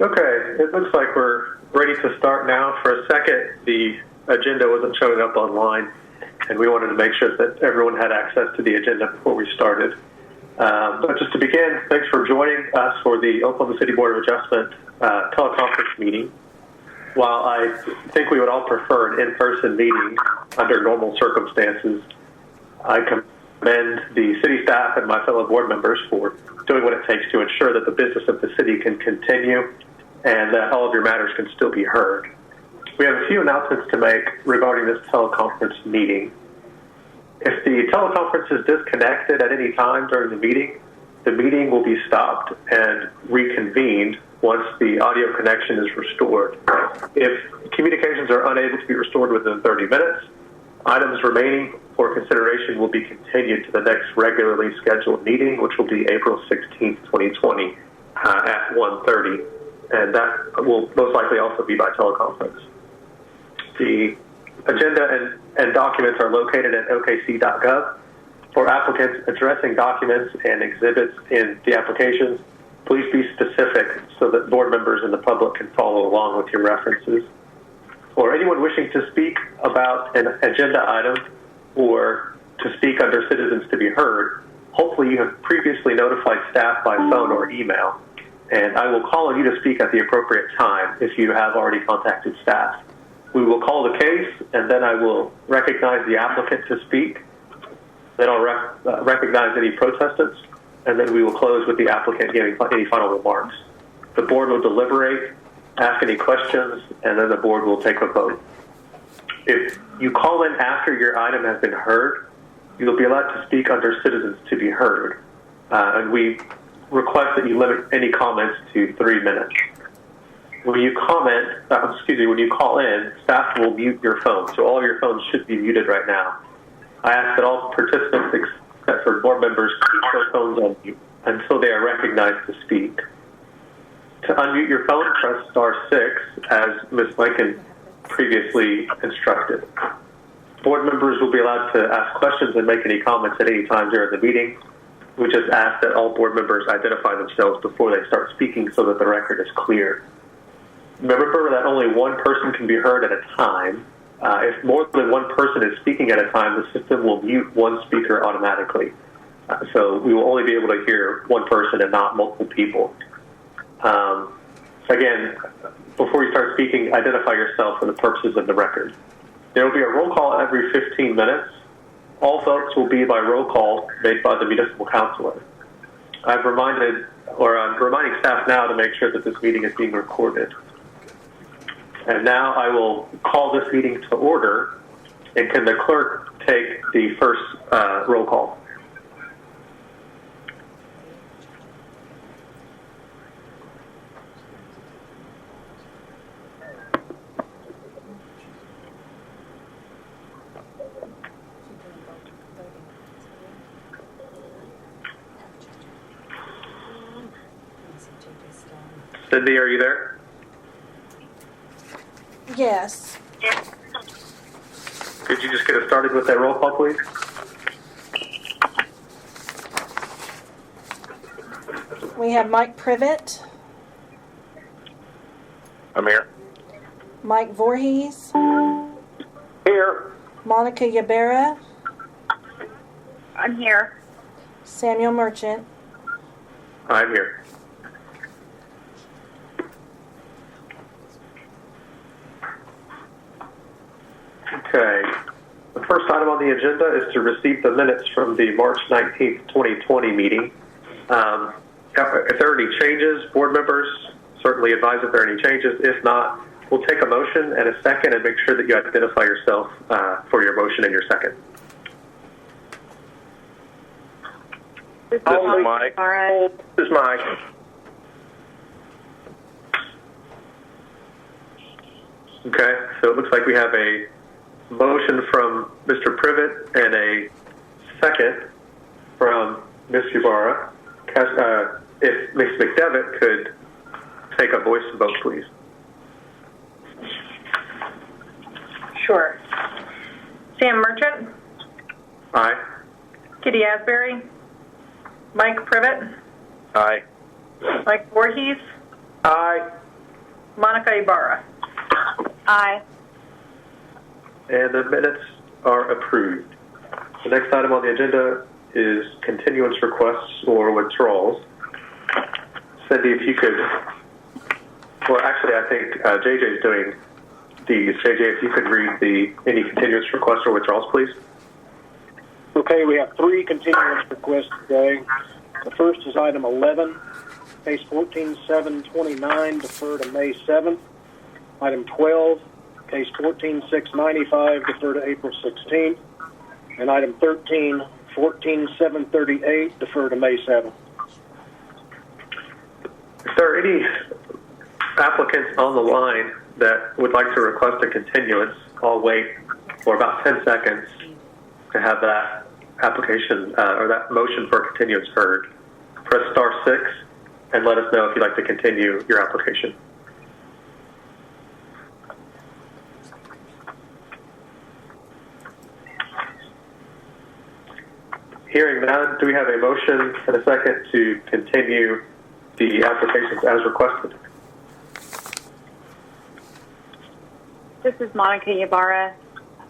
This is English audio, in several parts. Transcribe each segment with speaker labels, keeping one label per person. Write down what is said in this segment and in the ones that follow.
Speaker 1: Okay, it looks like we're ready to start now. For a second, the agenda wasn't showing up online, and we wanted to make sure that everyone had access to the agenda before we started. But just to begin, thanks for joining us for the Oklahoma City Board of Adjustment teleconference meeting. While I think we would all prefer an in-person meeting under normal circumstances, I commend the city staff and my fellow board members for doing what it takes to ensure that the business of the city can continue and that all of your matters can still be heard. We have a few announcements to make regarding this teleconference meeting. If the teleconference is disconnected at any time during the meeting will be stopped and reconvened once the audio connection is restored. If communications are unable to be restored within 30 minutes, items remaining for consideration will be continued to the next regularly scheduled meeting, which will be April 16th, 2020 at 1:30. And that will most likely also be by teleconference. The agenda and documents are located at okc.gov. For applicants addressing documents and exhibits in the applications, please be specific so that board members and the public can follow along with your references. For anyone wishing to speak about an agenda item or to speak under citizens to be heard, hopefully you have previously notified staff by phone or email, and I will call on you to speak at the appropriate time if you have already contacted staff. We will call the case, and then I will recognize the applicant to speak. Then I'll recognize any protestants, and then we will close with the applicant giving any final remarks. The board will deliberate, ask any questions, and then the board will take a vote. If you call in after your item has been heard, you'll be allowed to speak under citizens to be heard. And we request that you limit any comments to 3 minutes. When you call in, staff will mute your phone. So all of your phones should be muted right now. I ask that all participants, except for board members, keep their phones on mute until they are recognized to speak. To unmute your phone, press *6, as Ms. Lincoln previously instructed. Board members will be allowed to ask questions and make any comments at any time during the meeting. We just ask that all board members identify themselves before they start speaking so that the record is clear. Remember that only one person can be heard at a time. If more than one person is speaking at a time, the system will mute one speaker automatically. So we will only be able to hear one person and not multiple people. Again, before you start speaking, identify yourself for the purposes of the record. There will be a roll call every 15 minutes. All votes will be by roll call made by the municipal councilor. I'm reminding staff now to make sure that this meeting is being recorded. And now I will call this meeting to order. And can the clerk take the first roll call? Cindy, are you there?
Speaker 2: Yes.
Speaker 1: Could you just get us started with that roll call, please?
Speaker 2: We have Mike Privet.
Speaker 3: I'm here.
Speaker 2: Mike Voorhees.
Speaker 3: Here.
Speaker 2: Monica Ybarra.
Speaker 4: I'm here.
Speaker 2: Samuel Merchant.
Speaker 1: I'm here. Okay. The first item on the agenda is to receive the minutes from the March 19th, 2020 meeting. If there are any changes, board members certainly advise if there are any changes. If not, we'll take a motion and a second and make sure that you identify yourself for your motion and your second.
Speaker 3: This is Mike.
Speaker 4: All right.
Speaker 3: This is Mike.
Speaker 1: Okay, so it looks like we have a motion from Mr. Privet and a second from Ms. Ybarra. If Ms. McDevitt could take a voice vote, please.
Speaker 4: Sure. Sam Merchant,
Speaker 1: Aye.
Speaker 4: Kitty Asbury, Mike Privet,
Speaker 3: Aye.
Speaker 4: Mike Voorhees,
Speaker 3: Aye.
Speaker 4: Monica Ibarra. Aye.
Speaker 1: And the minutes are approved. The next item on the agenda is continuance requests or withdrawals. Cindy, if you could, well, actually, I think JJ is doing these. JJ, if you could read any continuance requests or withdrawals, please.
Speaker 5: Okay, we have 3 continuance requests today. The first is item 11, case 14-729, defer to May 7th. Item 12, case 14-695, defer to April 16th. And item 13, 14-738, defer to May 7th.
Speaker 1: If there are any applicants on the line that would like to request a continuance, I'll wait for about 10 seconds to have that application or that motion for continuance heard. Press *6 and let us know if you'd like to continue your application. Hearing none, do we have a motion and a second to continue the applications as requested?
Speaker 6: This is Monica Ibarra.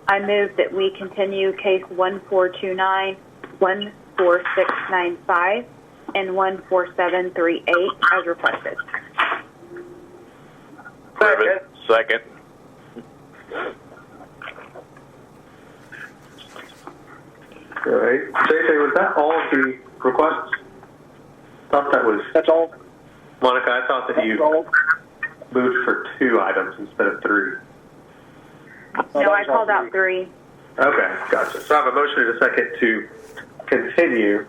Speaker 6: I move that we continue case 1429, 14695, and 14738 as requested.
Speaker 3: Second.
Speaker 1: All right. JJ, was that all of the requests? I thought that was...
Speaker 5: That's all.
Speaker 1: Monica, I thought that
Speaker 5: That's
Speaker 1: you
Speaker 5: all.
Speaker 1: moved for 2 items instead of 3.
Speaker 6: No, I called out 3.
Speaker 1: Okay, gotcha. So I have a motion and a second to continue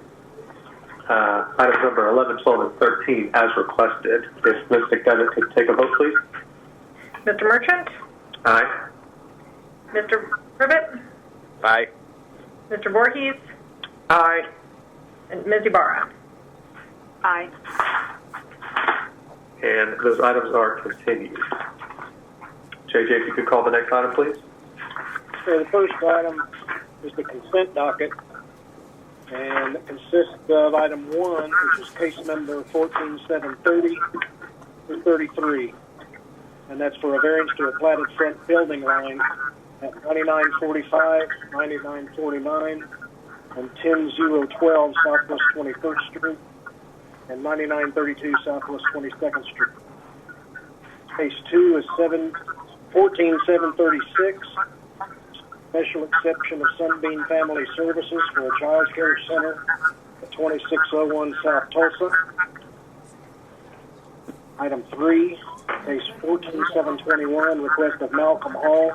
Speaker 1: items number 11, 12, and 13 as requested. If Ms. McDevitt could take a vote, please.
Speaker 4: Mr. Merchant?
Speaker 1: Aye.
Speaker 4: Mr. Privet?
Speaker 3: Aye.
Speaker 4: Mr. Voorhees?
Speaker 3: Aye.
Speaker 4: And Ms. Ibarra?
Speaker 6: Aye.
Speaker 1: And those items are continued. JJ, if you could call the next item, please.
Speaker 5: So the first item is the consent docket, and it consists of item 1, which is case number 14730 through 33, and that's for a variance to a platted front building line at 9945, 9949, and 10012 Southwest 21st Street, and 9932 Southwest 22nd Street. Case 2 is 14736, special exception of Sunbeam Family Services for a child care center at 2601 South Tulsa. Item 3, case 14721, request of Malcolm Hall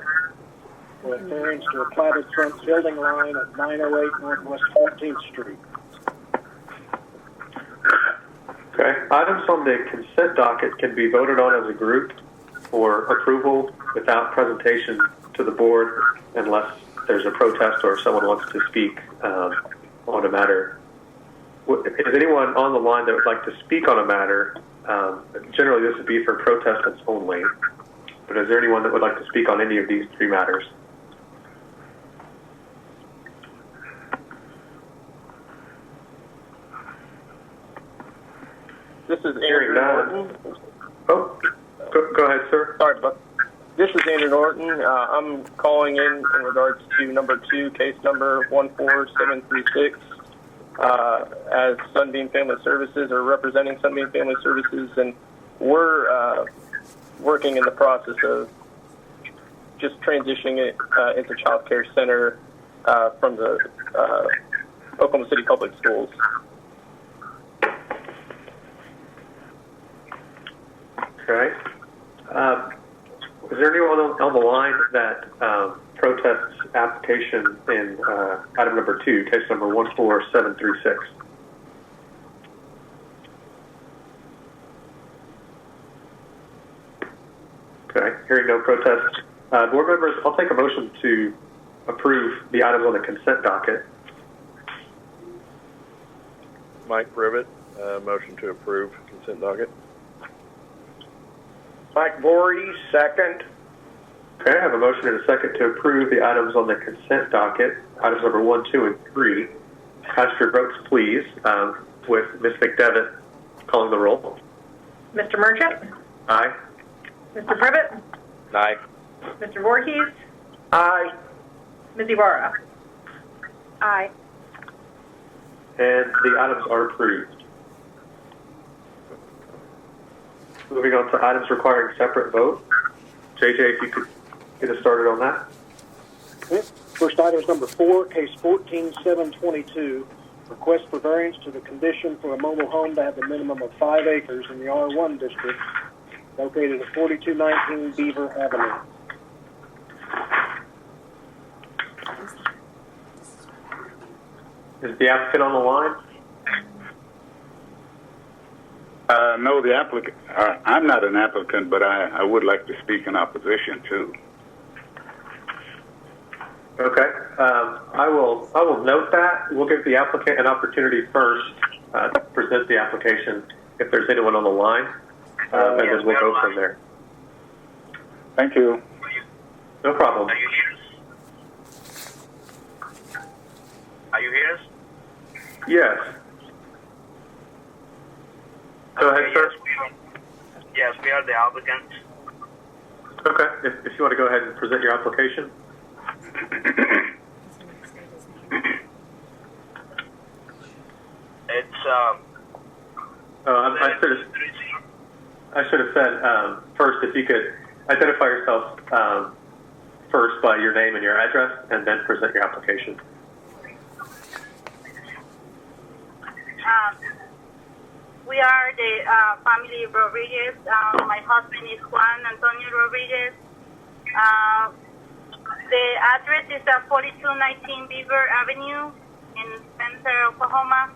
Speaker 5: for a variance to a platted front building line at 908 Northwest 14th Street.
Speaker 1: Okay. Items on the consent docket can be voted on as a group for approval without presentation to the board unless there's a protest or someone wants to speak on a matter. Is anyone on the line that would like to speak on a matter? Generally, this would be for protestants only. But is there anyone that would like to speak on any of these 3 matters?
Speaker 7: This is
Speaker 1: Hearing
Speaker 7: Andrew
Speaker 1: none.
Speaker 7: Norton.
Speaker 1: Oh, go ahead, sir.
Speaker 7: Sorry, but this is Andrew Norton. I'm calling in regards to number 2, case number 14736, as Sunbeam Family Services, or representing Sunbeam Family Services, and we're working in the process of just transitioning it into child care center from the Oklahoma City Public Schools.
Speaker 1: Okay. Is there anyone on the line that protests application in item number 2, case number 14736? Okay. Hearing no protests. Board members, I'll take a motion to approve the items on the consent docket.
Speaker 3: Mike Privet, motion to approve consent docket.
Speaker 7: Mike Voorhees, second.
Speaker 1: Okay, I have a motion and a second to approve the items on the consent docket, items number 1, 2, and 3. Cast your votes, please, with Ms. McDevitt calling the roll.
Speaker 4: Mr. Merchant?
Speaker 1: Aye.
Speaker 4: Mr. Privet?
Speaker 3: Aye.
Speaker 4: Mr. Voorhees?
Speaker 5: Aye.
Speaker 4: Ms. Ibarra?
Speaker 6: Aye.
Speaker 1: And the items are approved. Moving on to items requiring separate vote. JJ, if you could get us started on that.
Speaker 5: Okay. First item is number 4, case 14722. Request for variance to the condition for a mobile home to have a minimum of 5 acres in the R1 district located at 4219 Beaver Avenue.
Speaker 1: Is the applicant on the line?
Speaker 8: No, the applicant. I'm not an applicant, but I would like to speak in opposition too.
Speaker 1: Okay. I will note that. We'll give the applicant an opportunity first to present the application if there's anyone on the line, and then we'll go from there.
Speaker 8: Thank you.
Speaker 1: No problem.
Speaker 9: Are you here? Are you here?
Speaker 1: Yes. Go ahead, sir.
Speaker 9: Yes, we are the applicants.
Speaker 1: Okay. If you want to go ahead and present your application.
Speaker 9: It's
Speaker 1: I should have said first if you could identify yourself first by your name and your address, and then present your application.
Speaker 10: We are the family Rodriguez. My husband is Juan Antonio Rodriguez. The address is 4219 Beaver Avenue in Spencer, Oklahoma.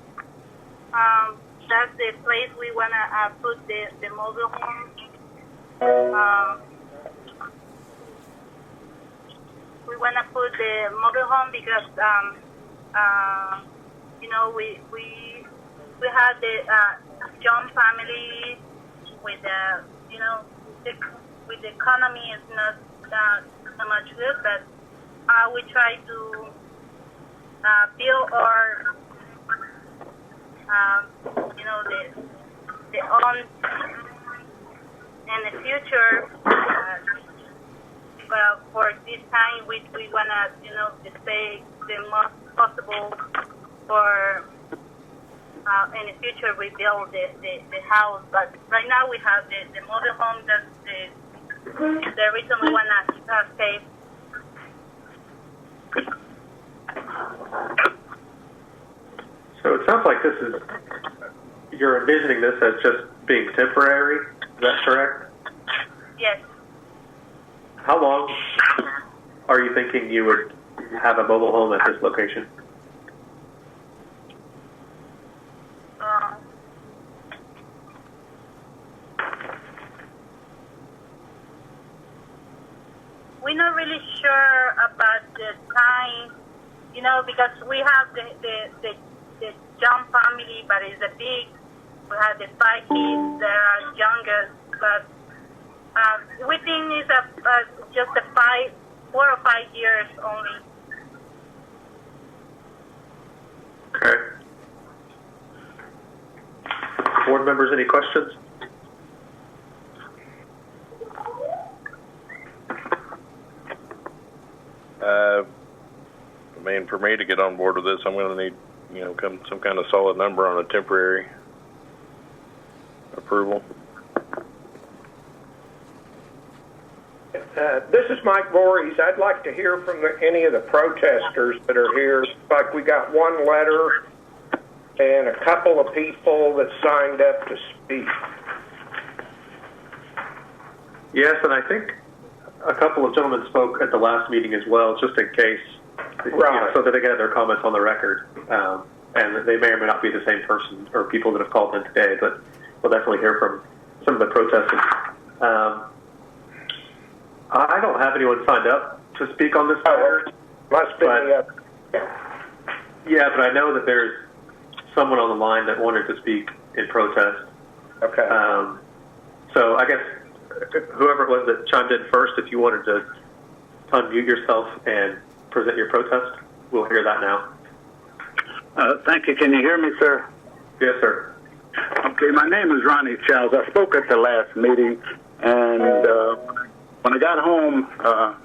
Speaker 10: That's the place we want to put the mobile home. We want to put the mobile home because, we have the young family with with the economy is not so much good, but we try to build our the own in the future. Well, for this time, we wanna stay the most possible for. In the future, we build the house, but right now we have the mobile home. That's the reason we want to stay.
Speaker 1: So it sounds like you're envisioning this as just being temporary. Is that correct?
Speaker 10: Yes.
Speaker 1: How long are you thinking you would have a mobile home at this location?
Speaker 10: We're not really sure about the time, because we have the young family, but it's a big. We have the 5 kids that are younger, but we think it's just 4 or 5 years only.
Speaker 1: Okay. Board members, any questions?
Speaker 3: For me to get on board with this, I'm going to need, some kind of solid number on a temporary approval.
Speaker 11: This is Mike Voorhees. I'd like to hear from any of the protesters that are here. Like we got one letter and a couple of people that signed up to speak.
Speaker 1: Yes, and I think a couple of gentlemen spoke at the last meeting as well, just in case,
Speaker 11: Right.
Speaker 1: So that they get their comments on the record. And they may or may not be the same person or people that have called in today, but we'll definitely hear from some of the protesters. I don't have anyone signed up to speak on this matter.
Speaker 11: Must be.
Speaker 1: Yeah, but I know that there's someone on the line that wanted to speak in protest.
Speaker 11: Okay.
Speaker 1: So I guess whoever it was that chimed in first, if you wanted to unmute yourself and present your protest, we'll hear that now.
Speaker 8: Thank you. Can you hear me, sir?
Speaker 1: Yes, sir.
Speaker 8: Okay, my name is Ronnie Childs. I spoke at the last meeting, and got home,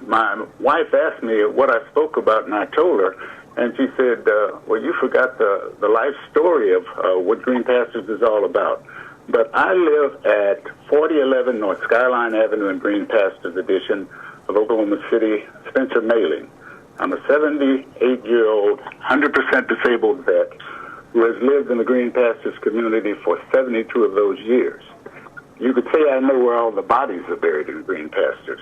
Speaker 8: my wife asked me what I spoke about, and I told her, and she said, well, you forgot the life story of what Green Pastures is all about. But I live at 4011 North Skyline Avenue in Green Pastures Edition of Oklahoma City, Spencer Mailing. I'm a 78-year-old, 100% disabled vet who has lived in the Green Pastures community for 72 of those years. You could say I know where all the bodies are buried in Green Pastures.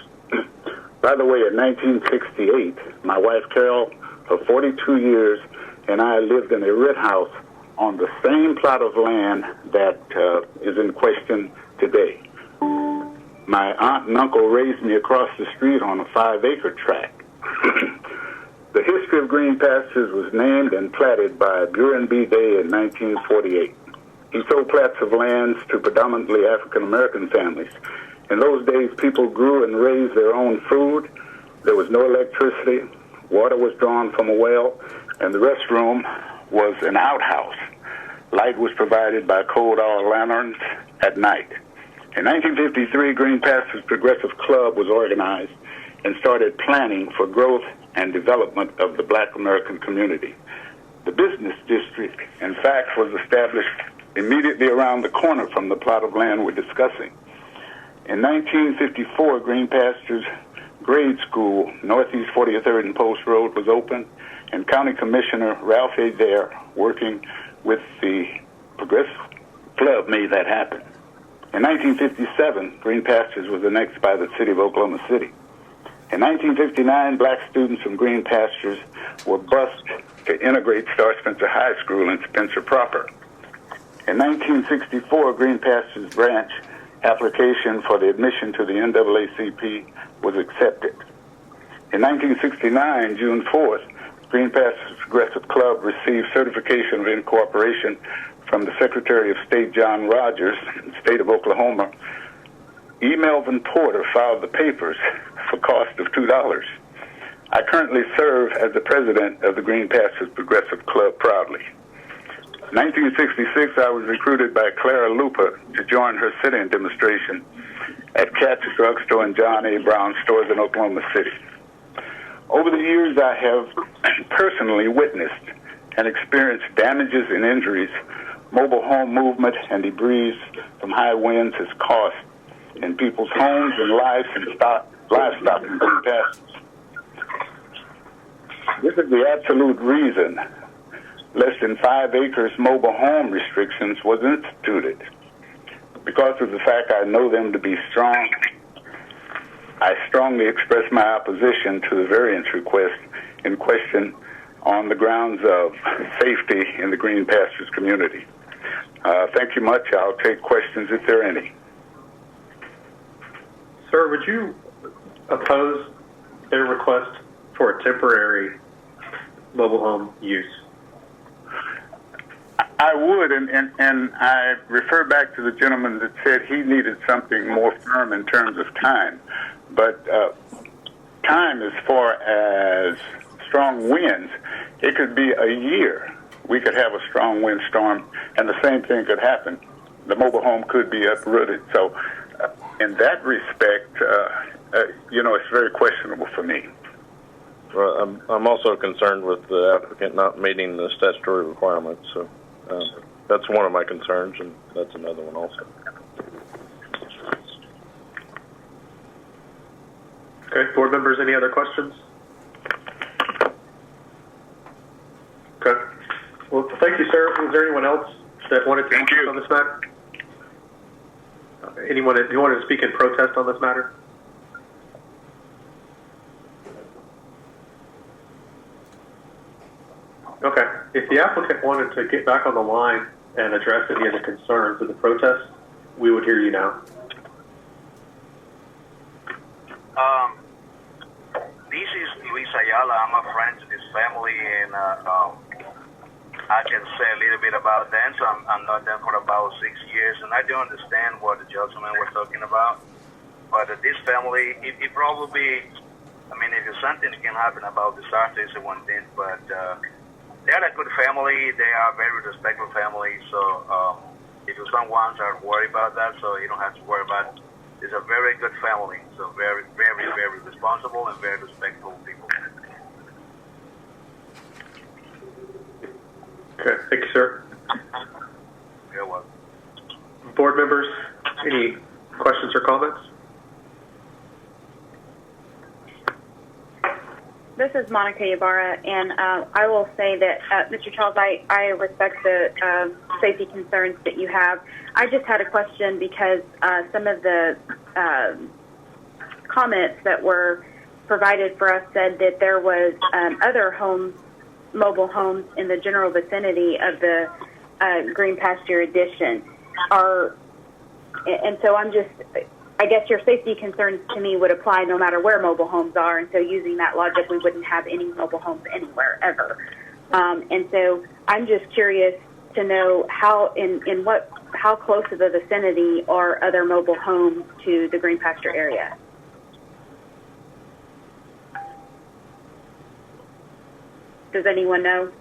Speaker 8: By the way, in 1968, my wife Carol, for 42 years, and I lived in a red house on the same plot of land that is in question today. My aunt and uncle raised me across the street on a 5-acre tract. The history of Green Pastures was named and platted by Buren B. Day in 1948. He sold plats of lands to predominantly African-American families. In those days, people grew and raised their own food. There was no electricity. Water was drawn from a well, and the restroom was an outhouse. Light was provided by cold oil lanterns at night. In 1953, Green Pastures Progressive Club was organized and started planning for growth and development of the Black American community. The business district, in fact, was established immediately around the corner from the plot of land we're discussing. In 1954, Green Pastures Grade School, Northeast 43rd and Post Road, was opened, and County Commissioner Ralph Adair, working with the Progressive Club, made that happen. In 1957, Green Pastures was annexed by the city of Oklahoma City. In 1959, black students from Green Pastures were bused to integrate Star Spencer High School in Spencer proper. In 1964, Green Pastures branch application for the admission to the NAACP was accepted. In 1969, June 4th, Green Pastures Progressive Club received certification of incorporation from the Secretary of State, John Rogers, state of Oklahoma. E. Melvin Porter filed the papers for cost of $2. I currently serve as the president of the Green Pastures Progressive Club proudly. In 1966, I was recruited by Clara Lupa to join her sit-in demonstration at Cat's Drugstore and John A. Brown stores in Oklahoma City. Over the years, I have personally witnessed and experienced damages and injuries mobile home movement and debris from high winds has caused in people's homes and livestock in Green Pastures. This is the absolute reason less than 5 acres mobile home restrictions was instituted. Because of the fact I know them to be strong, I strongly express my opposition to the variance request in question on the grounds of safety in the Green Pastures community. Thank you much. I'll take questions if there are any.
Speaker 1: Sir, would you oppose a request for a temporary mobile home use?
Speaker 8: I would, and I refer back to the gentleman that said he needed something more firm in terms of time. But time, as far as strong winds, it could be a year. We could have a strong windstorm, and the same thing could happen. The mobile home could be uprooted. So in that respect, it's very questionable for me.
Speaker 3: Well, I'm also concerned with the applicant not meeting the statutory requirements. So that's one of my concerns, and that's another one also.
Speaker 1: Okay, board members, any other questions? Okay. Well, thank you, sir. Is there anyone else that wanted to speak on this matter? Anyone who wanted to speak in protest on this matter? Okay. If the applicant wanted to get back on the line and address any of the concerns of the protest, we would hear you now.
Speaker 9: This is Luis Ayala. I'm a friend to this family, and I can say a little bit about them. So I'm not there for about 6 years, and I do understand what the gentleman was talking about. But this family, it probably, if something can happen about disaster, it's one thing, but they're a good family. They are a very respectful family. So if your son wants, are worried about that, so you don't have to worry about is a very good family. So very, very, very responsible and very respectful people.
Speaker 1: Okay, thank you, sir.
Speaker 9: You're welcome.
Speaker 1: Board members, any questions or comments?
Speaker 6: This is Monica Ybarra, and I will say that, Mr. Charles, I respect the safety concerns that you have. I just had a question because some of the comments that were provided for us said that there was other homes, mobile homes, in the general vicinity of the Green Pasture Addition. And so I guess your safety concerns to me would apply no matter where mobile homes are, and so using that logic, we wouldn't have any mobile homes anywhere, ever. And so I'm just curious to know how close of a vicinity are other mobile homes to the Green Pasture area? Does anyone know?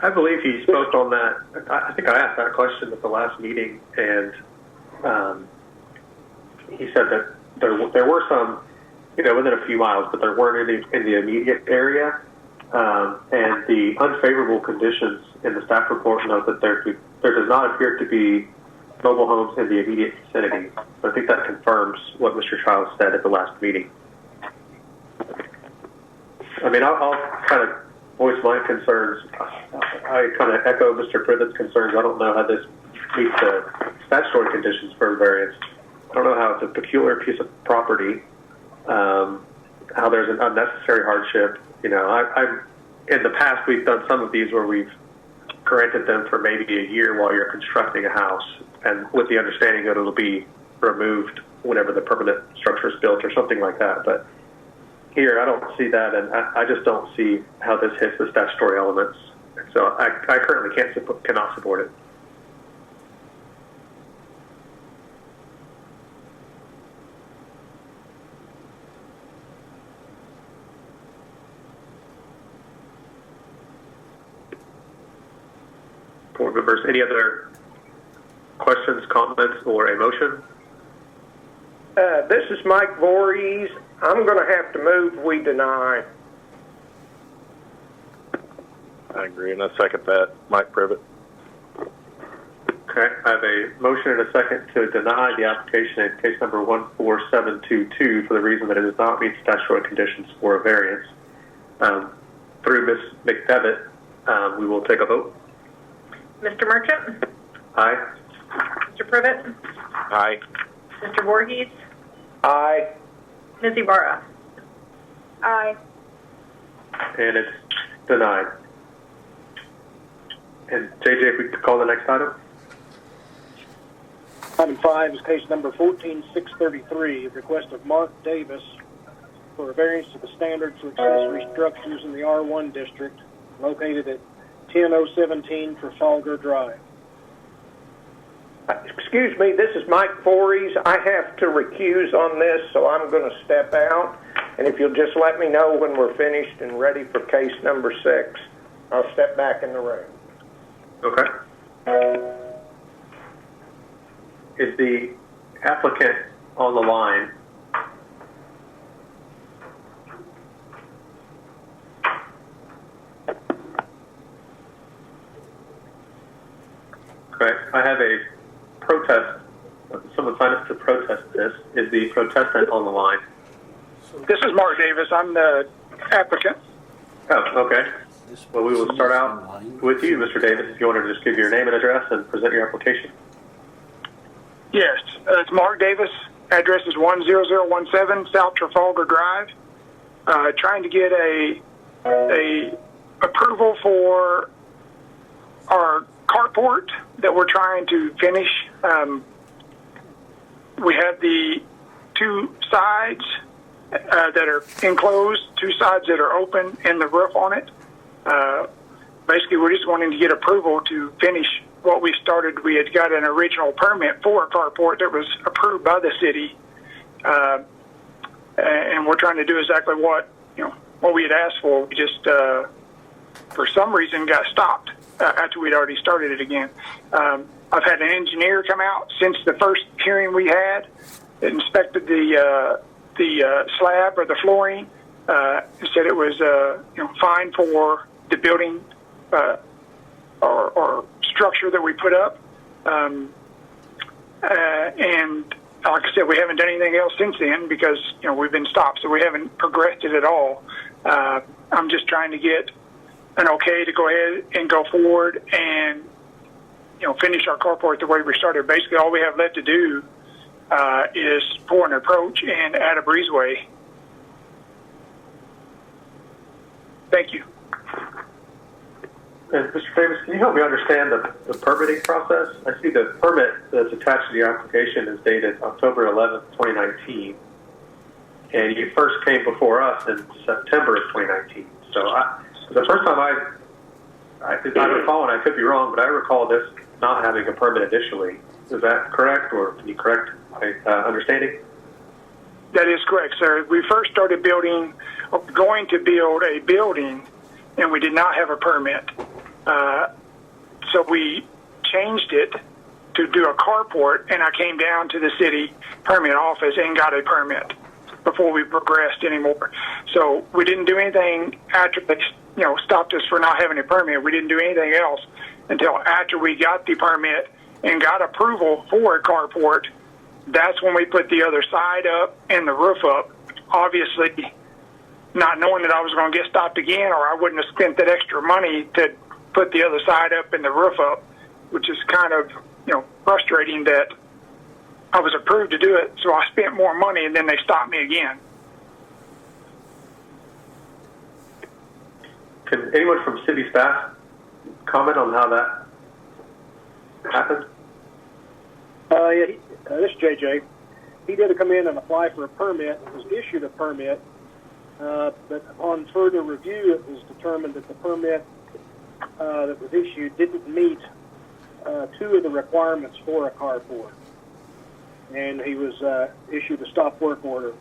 Speaker 1: I believe he spoke on that. I think I asked that question at the last meeting, and he said that there were some, within a few miles, but there weren't any in the immediate area. And the unfavorable conditions in the staff report note that there does not appear to be mobile homes in the immediate vicinity. So I think that confirms what Mr. Childs said at the last meeting. I mean, I'll kind of voice my concerns. I kind of echo Mr. Privet's concerns. I don't know how this meets the statutory conditions for a variance. I don't know how it's a peculiar piece of property, how there's an unnecessary hardship. In the past, we've done some of these where we've granted them for maybe a year while you're constructing a house, and with the understanding that it'll be removed whenever the permanent structure is built or something like that. But here, I don't see that, and I just don't see how this hits the statutory elements. So I currently cannot support it. Board members, any other questions, comments, or a motion?
Speaker 11: This is Mike Voorhees. I'm going to have to move we deny.
Speaker 3: I agree, and I second that. Mike Privet.
Speaker 1: Okay, I have a motion and a second to deny the application in case number 14722 for the reason that it does not meet statutory conditions for a variance. Through Ms. McDevitt, we will take a vote.
Speaker 4: Mr. Merchant?
Speaker 1: Aye.
Speaker 4: Mr. Privet?
Speaker 3: Aye.
Speaker 4: Mr. Voorhees?
Speaker 11: Aye.
Speaker 4: Ms. Ybarra?
Speaker 6: Aye.
Speaker 1: And it's denied. And JJ, if we could call the next item.
Speaker 5: Item 5 is case number 14633, request of Mark Davis for a variance to the standard for accessory structures in the R1 district located at 10017 Trafalgar Drive.
Speaker 11: Excuse me, this is Mike Voorhees. I have to recuse on this, so I'm going to step out. And if you'll just let me know when we're finished and ready for case number 6, I'll step back in the room.
Speaker 1: Okay. Is the applicant on the line? Okay, I have a protest. Someone signed up to protest this. Is the protestant on the line?
Speaker 12: This is Mark Davis. I'm the applicant.
Speaker 1: Oh, okay. Well, we will start out with you, Mr. Davis, if you want to just give your name and address and present your application.
Speaker 12: Yes, it's Mark Davis. Address is 10017 South Trafalgar Drive. Trying to get a approval for our carport that we're trying to finish. We have the two sides that are enclosed, two sides that are open, and the roof on it. Basically, we're just wanting to get approval to finish what we started. We had got an original permit for a carport that was approved by the city, and we're trying to do exactly what we had asked for. We just, for some reason, got stopped after we'd already started it again. I've had an engineer come out since the first hearing we had that inspected the slab or the flooring. Said it was fine for the building or structure that we put up. And like I said, we haven't done anything else since then because we've been stopped, so we haven't progressed it at all. I'm just trying to get an okay to go ahead and go forward and finish our carport the way we started. Basically, all we have left to do is pour an approach and add a breezeway. Thank you.
Speaker 1: And Mr. Davis, can you help me understand the permitting process? I see the permit that's attached to the application is dated October 11th, 2019, and you first came before us in September of 2019. So the first time I recall, and I could be wrong, but I recall this not having a permit initially. Is that correct, or can you correct my understanding?
Speaker 12: That is correct, sir. We first started going to build a building, and we did not have a permit. So we changed it to do a carport, and I came down to the city permit office and got a permit before we progressed anymore. So we didn't do anything after they stopped us for not having a permit. We didn't do anything else until after we got the permit and got approval for a carport. That's when we put the other side up and the roof up. Obviously, not knowing that I was going to get stopped again, or I wouldn't have spent that extra money to put the other side up and the roof up, which is kind of frustrating that I was approved to do it, so I spent more money and then they stopped me again.
Speaker 1: Can anyone from city staff comment on how that happened?
Speaker 5: This is JJ. He did come in and apply for a permit, was issued a permit, but upon further review, it was determined that the permit that was issued didn't meet two of the requirements for a carport. And he was issued a stop work order.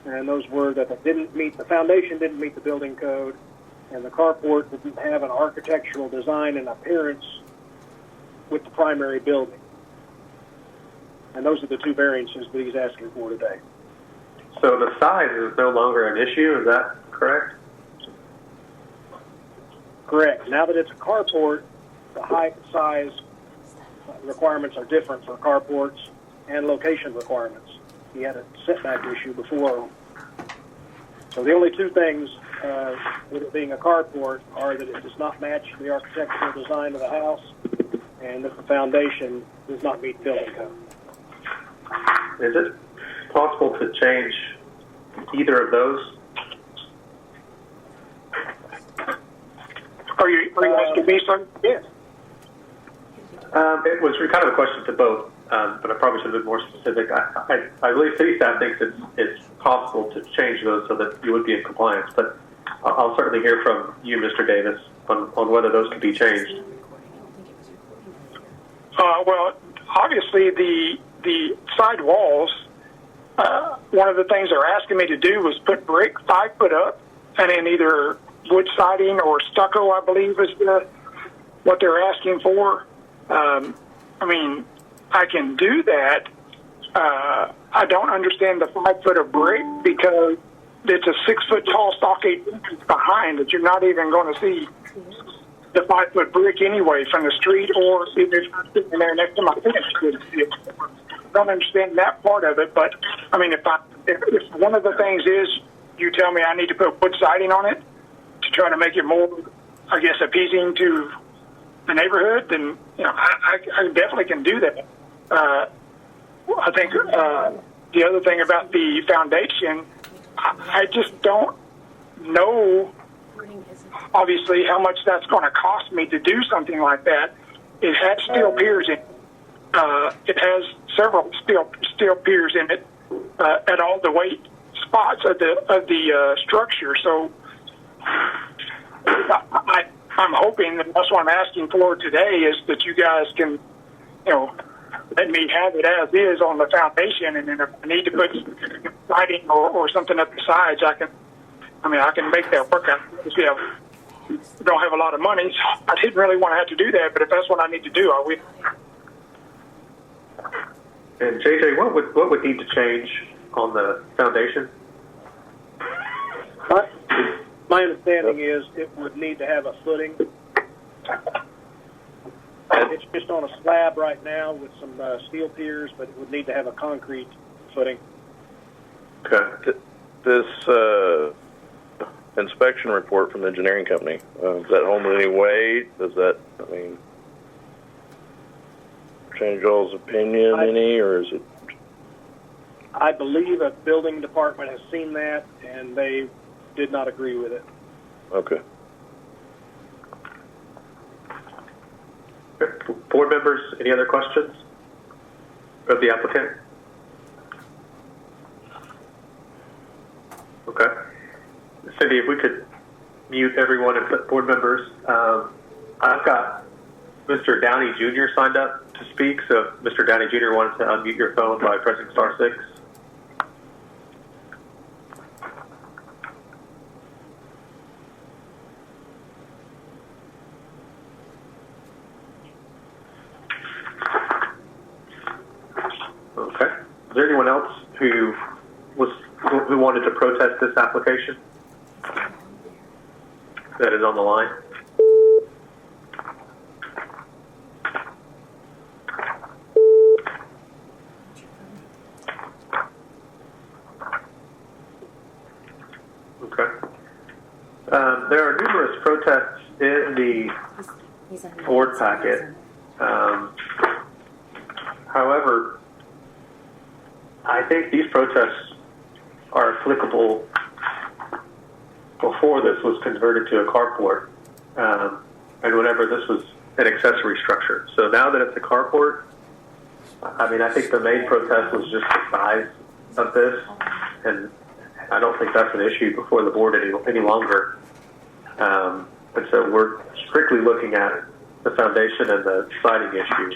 Speaker 5: And those were that it didn't meet, the foundation didn't meet the building code, and the carport didn't have an architectural design and appearance with the primary building. And those are the two variances that he's asking for today.
Speaker 1: So the size is no longer an issue, is that correct?
Speaker 5: Correct. Now that it's a carport, the height, size requirements are different for carports and location requirements. He had a setback issue before. So the only two things with it being a carport are that it does not match the architectural design of the house and that the foundation does not meet building code.
Speaker 1: Is it possible to change either of those?
Speaker 12: Are you asking me, sir?
Speaker 5: Yes.
Speaker 1: It was kind of a question to both, but I probably should have been more specific. I believe city staff thinks it's possible to change those so that you would be in compliance, but I'll certainly hear from you, Mr. Davis, on whether those could be changed.
Speaker 12: Well, obviously the side walls, one of the things they're asking me to do was put brick 5 foot up and then either wood siding or stucco, I believe is what they're asking for. I mean, I can do that. I don't understand the 5 foot of brick because it's a 6 foot tall stockade behind that you're not even going to see the 5 foot brick anyway from the street or if it's sitting there next to my fence. I don't understand that part of it, but I mean, if one of the things is you tell me I need to put wood siding on it to try to make it more, I guess, appeasing to the neighborhood, then I definitely can do that. I think the other thing about the foundation, I just don't know, obviously, how much that's going to cost me to do something like that. It has steel piers in it. It has several steel piers in it at all the weight spots of the structure. So I'm hoping that that's what I'm asking for today is that you guys can, let me have it as is on the foundation, and then if I need to put siding or something up the sides, I can make that work. We don't have a lot of money, so I didn't really want to have to do that, but if that's what I need to do, I will.
Speaker 1: And JJ, what would need to change on the foundation?
Speaker 5: My understanding is it would need to have a footing. It's just on a slab right now with some steel piers, but it would need to have a concrete footing.
Speaker 3: Okay. This inspection report from the engineering company, does that hold any weight? Does that, change y'all's opinion any, or is it?
Speaker 5: I believe a building department has seen that, and they did not agree with it.
Speaker 3: Okay.
Speaker 1: Board members, any other questions of the applicant? Okay. Cindy, if we could mute everyone except board members. I've got Mr. Downey Jr. signed up to speak, so if Mr. Downey Jr. wanted to unmute your phone by pressing *6. Okay. Is there anyone else who wanted to protest this application that is on the line? Okay. There are numerous protests in the board packet. However, I think these protests are applicable before this was converted to a carport, and whenever this was an accessory structure. So now that it's a carport, I think the main protest was just the size of this, and I don't think that's an issue before the board any longer. And so we're strictly looking at the foundation and the siding issue.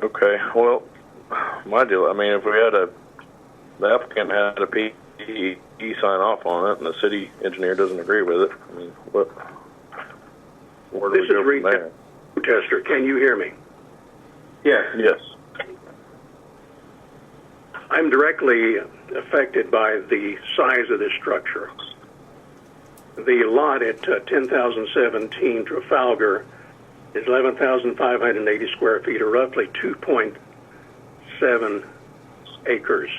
Speaker 3: Okay. Well, my deal, if we had the applicant had a PE sign off on it and the city engineer doesn't agree with it, where do we go from there?
Speaker 13: Protester, can you hear me?
Speaker 1: Yes.
Speaker 3: Yes.
Speaker 13: I'm directly affected by the size of this structure. The lot at 10,017 Trafalgar is 11,580 square feet, or roughly 2.7 acres.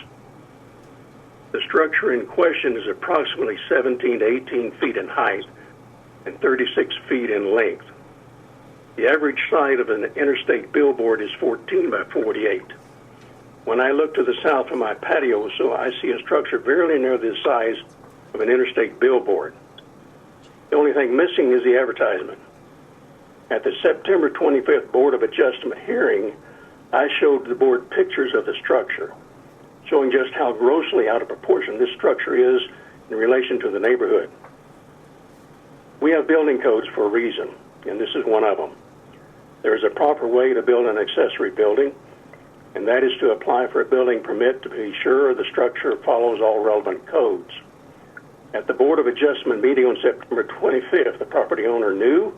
Speaker 13: The structure in question is approximately 17 to 18 feet in height and 36 feet in length. The average size of an interstate billboard is 14 by 48. When I look to the south of my patio, so I see a structure very near the size of an interstate billboard. The only thing missing is the advertisement. At the September 25th Board of Adjustment hearing, I showed the board pictures of the structure, showing just how grossly out of proportion this structure is in relation to the neighborhood. We have building codes for a reason, and this is one of them. There is a proper way to build an accessory building, and that is to apply for a building permit to be sure the structure follows all relevant codes. At the Board of Adjustment meeting on September 25th, the property owner knew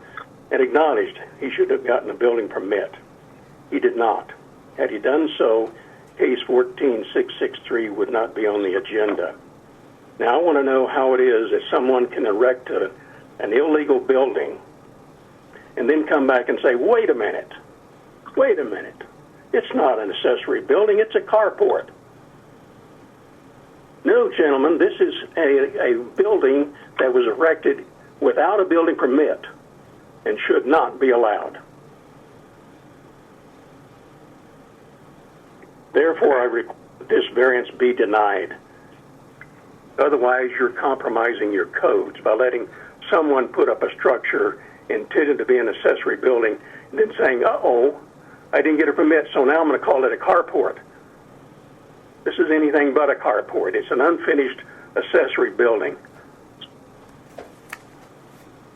Speaker 13: and acknowledged he should have gotten a building permit. He did not. Had he done so, case 14663 would not be on the agenda. Now I want to know how it is that someone can erect an illegal building and then come back and say, wait a minute, it's not an accessory building, it's a carport. No, gentlemen, this is a building that was erected without a building permit and should not be allowed. Therefore, I request that this variance be denied. Otherwise, you're compromising your codes by letting someone put up a structure intended to be an accessory building and then saying, uh-oh, I didn't get a permit, so now I'm going to call it a carport. This is anything but a carport. It's an unfinished accessory building.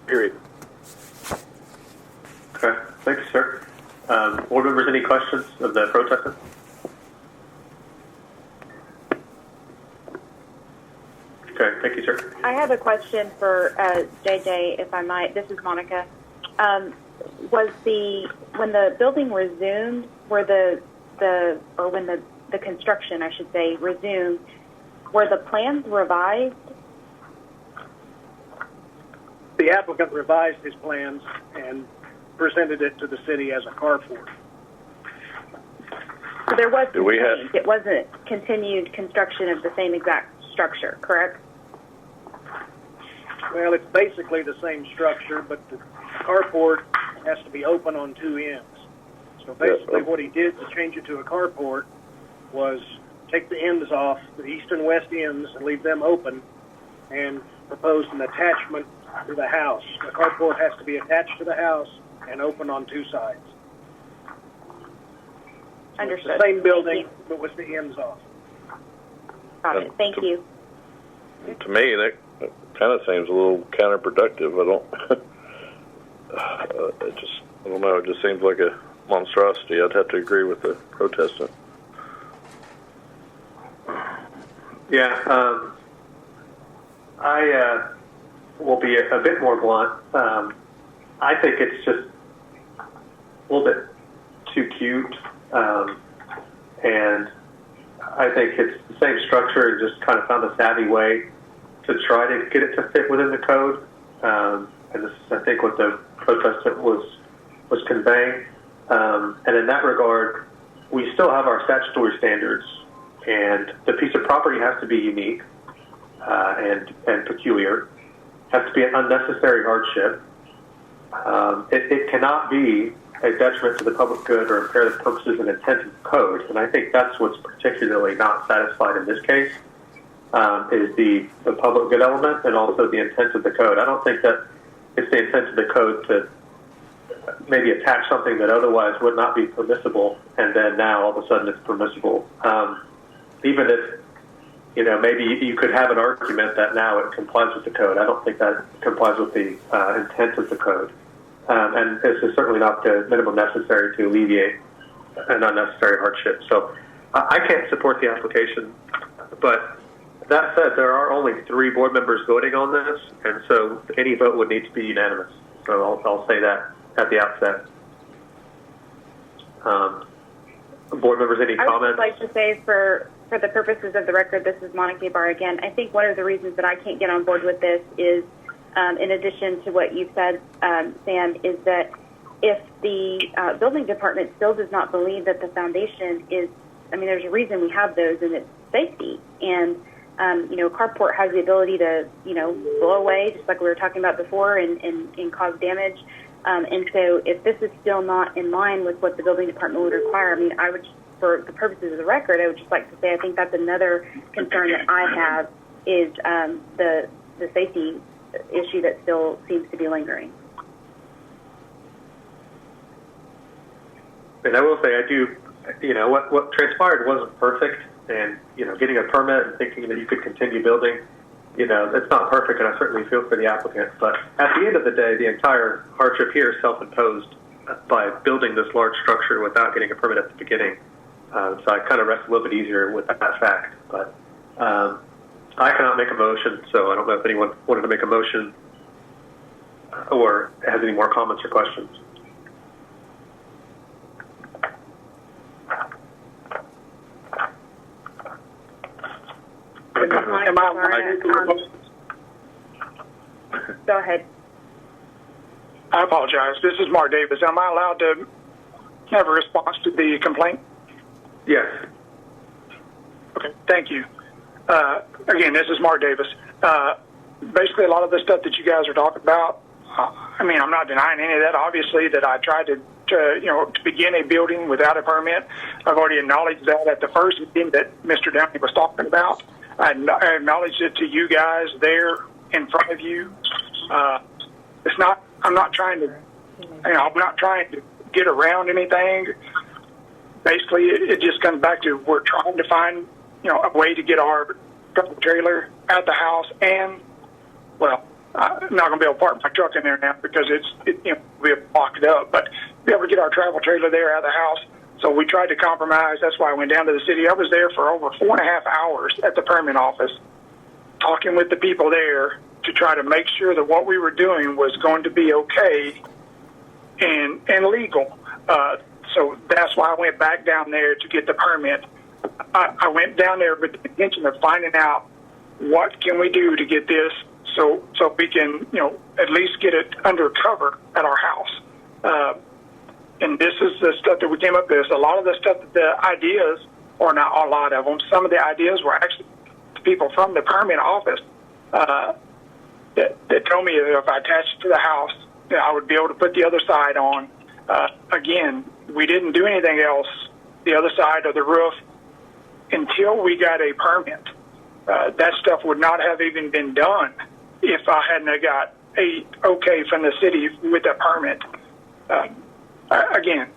Speaker 13: Period.
Speaker 1: Okay. Thank you, sir. Board members, any questions of the protester? Okay, thank you, sir.
Speaker 6: I have a question for JJ, if I might. This is Monica. When the building resumed, when the construction, I should say, resumed, were the plans revised?
Speaker 5: The applicant revised his plans and presented it to the city as a carport.
Speaker 6: So there was
Speaker 3: Do we have-
Speaker 6: change. It wasn't continued construction of the same exact structure, correct?
Speaker 5: Well, it's basically the same structure, but the carport has to be open on two ends. So basically what he did to change it to a carport was take the ends off, the east and west ends, and leave them open, and propose an attachment to the house. The carport has to be attached to the house and open on two sides.
Speaker 6: Understood.
Speaker 5: It's the same building, but with the ends off.
Speaker 6: Got it. Thank you.
Speaker 3: To me, that kind of seems a little counterproductive. I don't know. It just seems like a monstrosity. I'd have to agree with the protestant.
Speaker 1: Yeah, I will be a bit more blunt. I think it's just a little bit too cute, and I think it's the same structure and just kind of found a savvy way to try to get it to fit within the code. And this is, I think, what the protestant was conveying. And in that regard, we still have our statutory standards, and the piece of property has to be unique and peculiar. Has to be an unnecessary hardship. It cannot be a detriment to the public good or impair the purposes and intent of the code. And I think that's what's particularly not satisfied in this case, is the public good element and also the intent of the code. I don't think that it's the intent of the code to maybe attach something that otherwise would not be permissible, and then now all of a sudden it's permissible. Even if, maybe you could have an argument that now it complies with the code. I don't think that complies with the intent of the code. And this is certainly not the minimum necessary to alleviate an unnecessary hardship. So I can't support the application, but that said, there are only 3 board members voting on this, and so any vote would need to be unanimous. So I'll say that at the outset. Board members, any comments?
Speaker 6: I would like to say for the purposes of the record, this is Monica Barr again. I think one of the reasons that I can't get on board with this is, in addition to what you've said, Sam, is that if the building department still does not believe that the foundation is, there's a reason we have those, and it's safety. And, carport has the ability to, blow away, just like we were talking about before, and cause damage. And so if this is still not in line with what the building department would require, I would, for the purposes of the record, I would just like to say I think that's another concern that I have is the safety issue that still seems to be lingering.
Speaker 1: And I will say, I do, what transpired wasn't perfect, and, getting a permit and thinking that you could continue building, it's not perfect, and I certainly feel for the applicant. But at the end of the day, the entire hardship here is self-imposed by building this large structure without getting a permit at the beginning. So I kind of rest a little bit easier with that fact. But I cannot make a motion, so I don't know if anyone wanted to make a motion or has any more comments or questions.
Speaker 6: Go ahead.
Speaker 12: I apologize. This is Mark Davis. Am I allowed to have a response to the complaint?
Speaker 1: Yes.
Speaker 12: Okay, thank you. Again, this is Mark Davis. Basically, a lot of the stuff that you guys are talking about, I'm not denying any of that. Obviously, that I tried to begin a building without a permit. I've already acknowledged that at the first meeting that Mr. Downey was talking about. I acknowledged it to you guys there in front of you. I'm not trying to get around anything. Basically, it just comes back to we're trying to find, a way to get our truck trailer out the house, and I'm not going to be able to park my truck in there now because we're locked up, but be able to get our travel trailer there out of the house. So we tried to compromise. That's why I went down to the city. I was there for over 4.5 hours at the permit office talking with the people there to try to make sure that what we were doing was going to be okay and legal. So that's why I went back down there to get the permit. I went down there with the intention of finding out what can we do to get this so we can, at least get it under cover at our house. And this is the stuff that we came up with. A lot of the stuff, the ideas, or not a lot of them, some of the ideas were actually people from the permit office that told me that if I attached it to the house, that I would be able to put the other side on. Again, we didn't do anything else, the other side of the roof, until we got a permit. That stuff would not have even been done if I hadn't got a okay from the city with a permit. Again,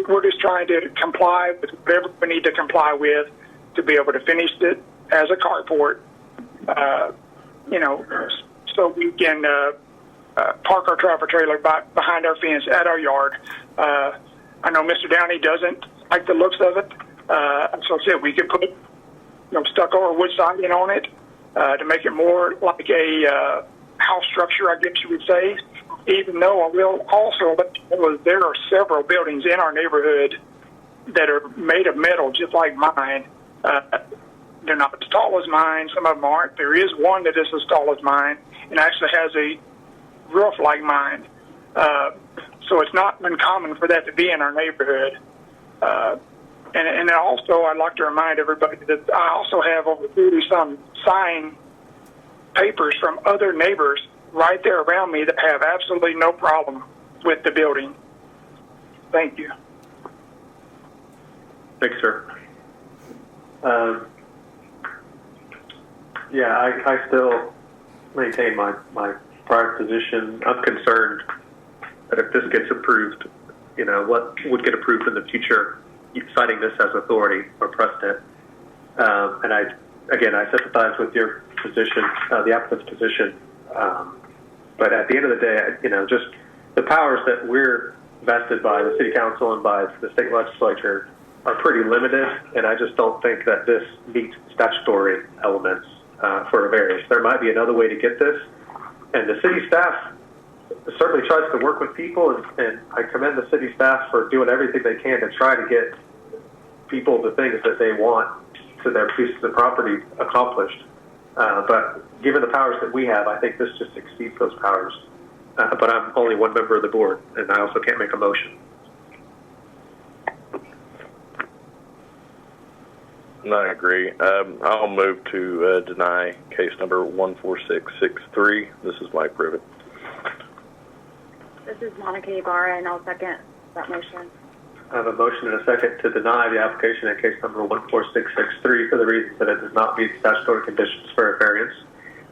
Speaker 12: we're just trying to comply with whatever we need to comply with to be able to finish it as a carport, so we can park our tractor trailer behind our fence at our yard. I know Mr. Downey doesn't like the looks of it, so I said we could put stucco or wood siding on it to make it more like a house structure, I guess you would say. Even though I will also, there are several buildings in our neighborhood that are made of metal, just like mine. They're not as tall as mine. Some of them aren't. There is one that is as tall as mine and actually has a roof like mine. So it's not uncommon for that to be in our neighborhood. And also, I'd like to remind everybody that I also have over 30-some signed papers from other neighbors right there around me that have absolutely no problem with the building. Thank you.
Speaker 1: Thanks, sir. I still maintain my prior position. I'm concerned that if this gets approved, what would get approved in the future, citing this as authority or precedent. And I sympathize with your position, the applicant's position. But at the end of the day, just the powers that we're vested by the city council and by the state legislature are pretty limited, and I just don't think that this meets statutory elements for a variance. There might be another way to get this, and the city staff certainly tries to work with people, and I commend the city staff for doing everything they can to try to get people the things that they want to their pieces of property accomplished. But given the powers that we have, I think this just exceeds those powers. But I'm only one member of the board, and I also can't make a motion.
Speaker 3: No, I agree. I'll move to deny case number 14663. This is Mike Privet.
Speaker 6: This is Monica Ibarra, and I'll second that motion.
Speaker 1: I have a motion and a second to deny the application in case number 14663 for the reasons that it does not meet statutory conditions for a variance.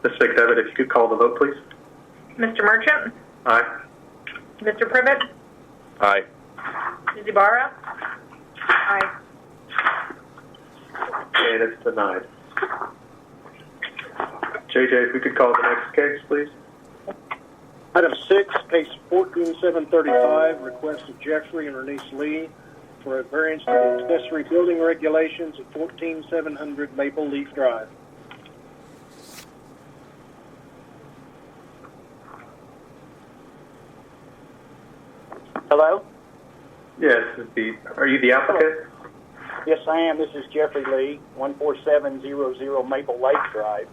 Speaker 1: Ms. McDevitt, if you could call the vote, please.
Speaker 4: Mr. Merchant?
Speaker 1: Aye.
Speaker 4: Mr. Privet?
Speaker 3: Aye.
Speaker 4: Ms. Ibarra?
Speaker 6: Aye.
Speaker 1: And it's denied. JJ, if we could call the next case, please.
Speaker 5: Item 6, case 14735, request of Jeffrey and Bernice Lee for a variance to the accessory building regulations at 14700 Maple Leaf Drive.
Speaker 14: Hello?
Speaker 1: Yes, are you the applicant?
Speaker 14: Yes, I am. This is Jeffrey Lee, 14700 Maple Lake Drive.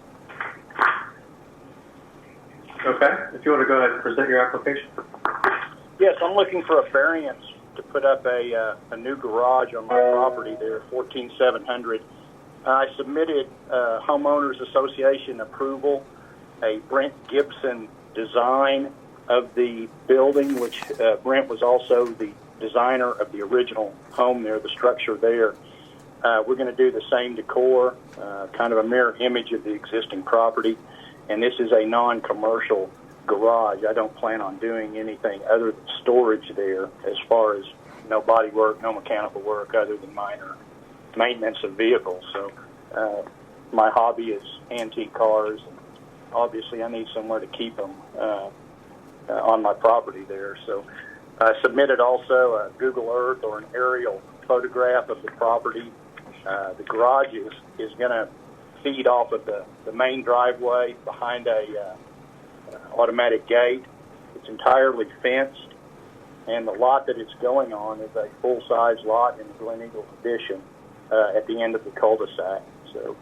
Speaker 1: Okay. If you want to go ahead and present your application.
Speaker 14: Yes, I'm looking for a variance to put up a new garage on my property there, 14700. I submitted Homeowners Association approval, a Brent Gibson design of the building, which Brent was also the designer of the original home there, the structure there. We're going to do the same decor, kind of a mirror image of the existing property. And this is a non-commercial garage. I don't plan on doing anything other than storage there as far as no body work, no mechanical work other than minor maintenance of vehicles. So my hobby is antique cars. And obviously, I need somewhere to keep them on my property there. So I submitted also a Google Earth or an aerial photograph of the property. The garage is going to feet off of the main driveway behind a automatic gate. It's entirely fenced, and the lot that it's going on is a full-size lot in the Glen Eagle addition at the end of the cul-de-sac. So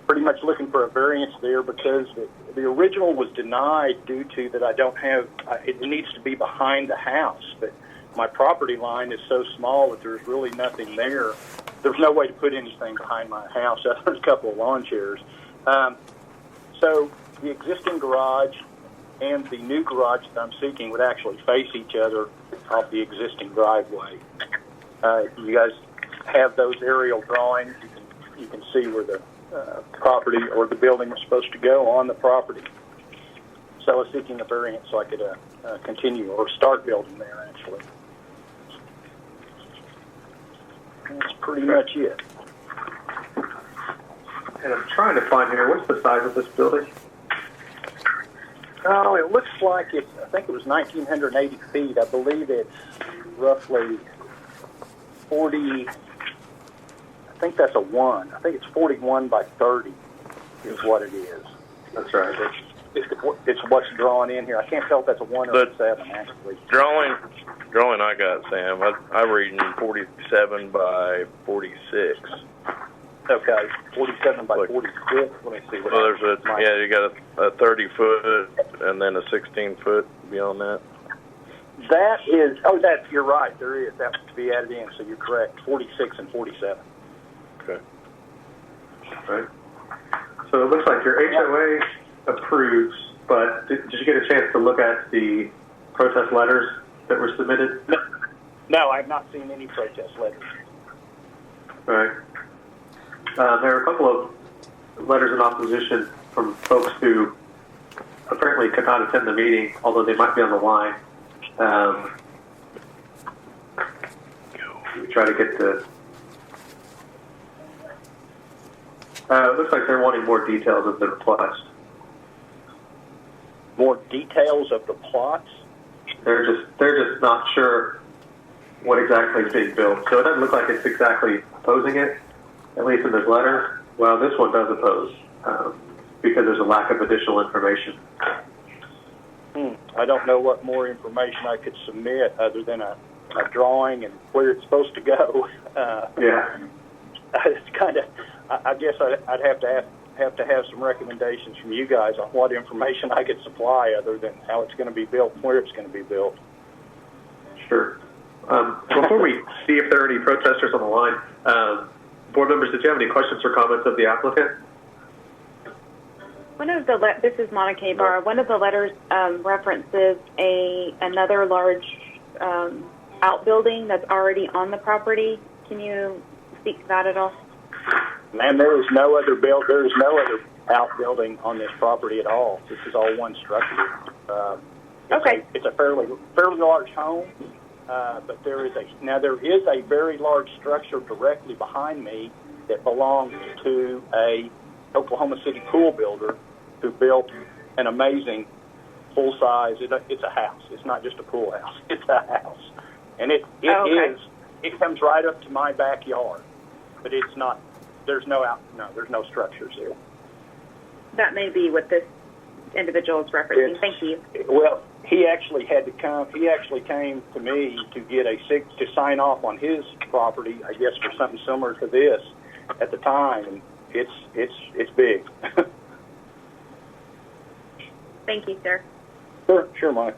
Speaker 14: pretty much looking for a variance there because the original was denied due to that I don't have, it needs to be behind the house, but my property line is so small that there's really nothing there. There's no way to put anything behind my house other than a couple of lawn chairs. So the existing garage and the new garage that I'm seeking would actually face each other off the existing driveway. You guys have those aerial drawings. You can see where the property or the building was supposed to go on the property. So I was seeking a variance so I could continue or start building there, actually. That's pretty much it.
Speaker 1: And I'm trying to find here, what's the size of this building?
Speaker 14: Oh, it looks like it's, I think it was 1,980 feet. I believe it's roughly 40, I think that's a 1. I think it's 41 by 30 is what it is.
Speaker 1: That's right.
Speaker 14: It's what's drawn in here. I can't tell if that's a 1 or a 7, actually.
Speaker 3: Drawing I got, Sam. I'm reading 47 by 46.
Speaker 14: Okay, 47 by 46. Let me see.
Speaker 3: So there's you got a 30 foot and then a 16 foot beyond that.
Speaker 14: That is, you're right. There is. That to be added in, so you're correct. 46 and 47.
Speaker 3: Okay.
Speaker 1: Right. So it looks like your HOA approves, but did you get a chance to look at the protest letters that were submitted?
Speaker 14: No, I have not seen any protest letters.
Speaker 1: Right. There are a couple of letters in opposition from folks who apparently could not attend the meeting, although they might be on the line. We try to get to... it looks like they're wanting more details of the request.
Speaker 14: More details of the plots?
Speaker 1: They're just not sure what exactly is being built. So it doesn't look like it's exactly opposing it, at least in this letter. Well, this one does oppose because there's a lack of additional information.
Speaker 14: I don't know what more information I could submit other than a drawing and where it's supposed to go.
Speaker 1: Yeah.
Speaker 14: It's kind of, I guess I'd have to have some recommendations from you guys on what information I could supply other than how it's going to be built and where it's going to be built.
Speaker 1: Sure. Before we see if there are any protesters on the line, board members, did you have any questions or comments of the applicant?
Speaker 6: This is Monica Ibarra. One of the letters references another large outbuilding that's already on the property. Can you speak to that at all?
Speaker 14: Ma'am, there is no other outbuilding on this property at all. This is all one structure.
Speaker 6: Okay.
Speaker 14: It's a fairly large home, but there is a very large structure directly behind me that belongs to a Oklahoma City pool builder who built an amazing full-size. It's a house. It's not just a pool house. It's a house, and it comes right up to my backyard, but it's not. There's no structures there.
Speaker 6: That may be what this individual is referencing. Thank you.
Speaker 14: Well, he actually had to come. He actually came to me to get to sign off on his property. I guess for something similar to this at the time, and it's big.
Speaker 6: Thank you, sir.
Speaker 14: Sure, Mike.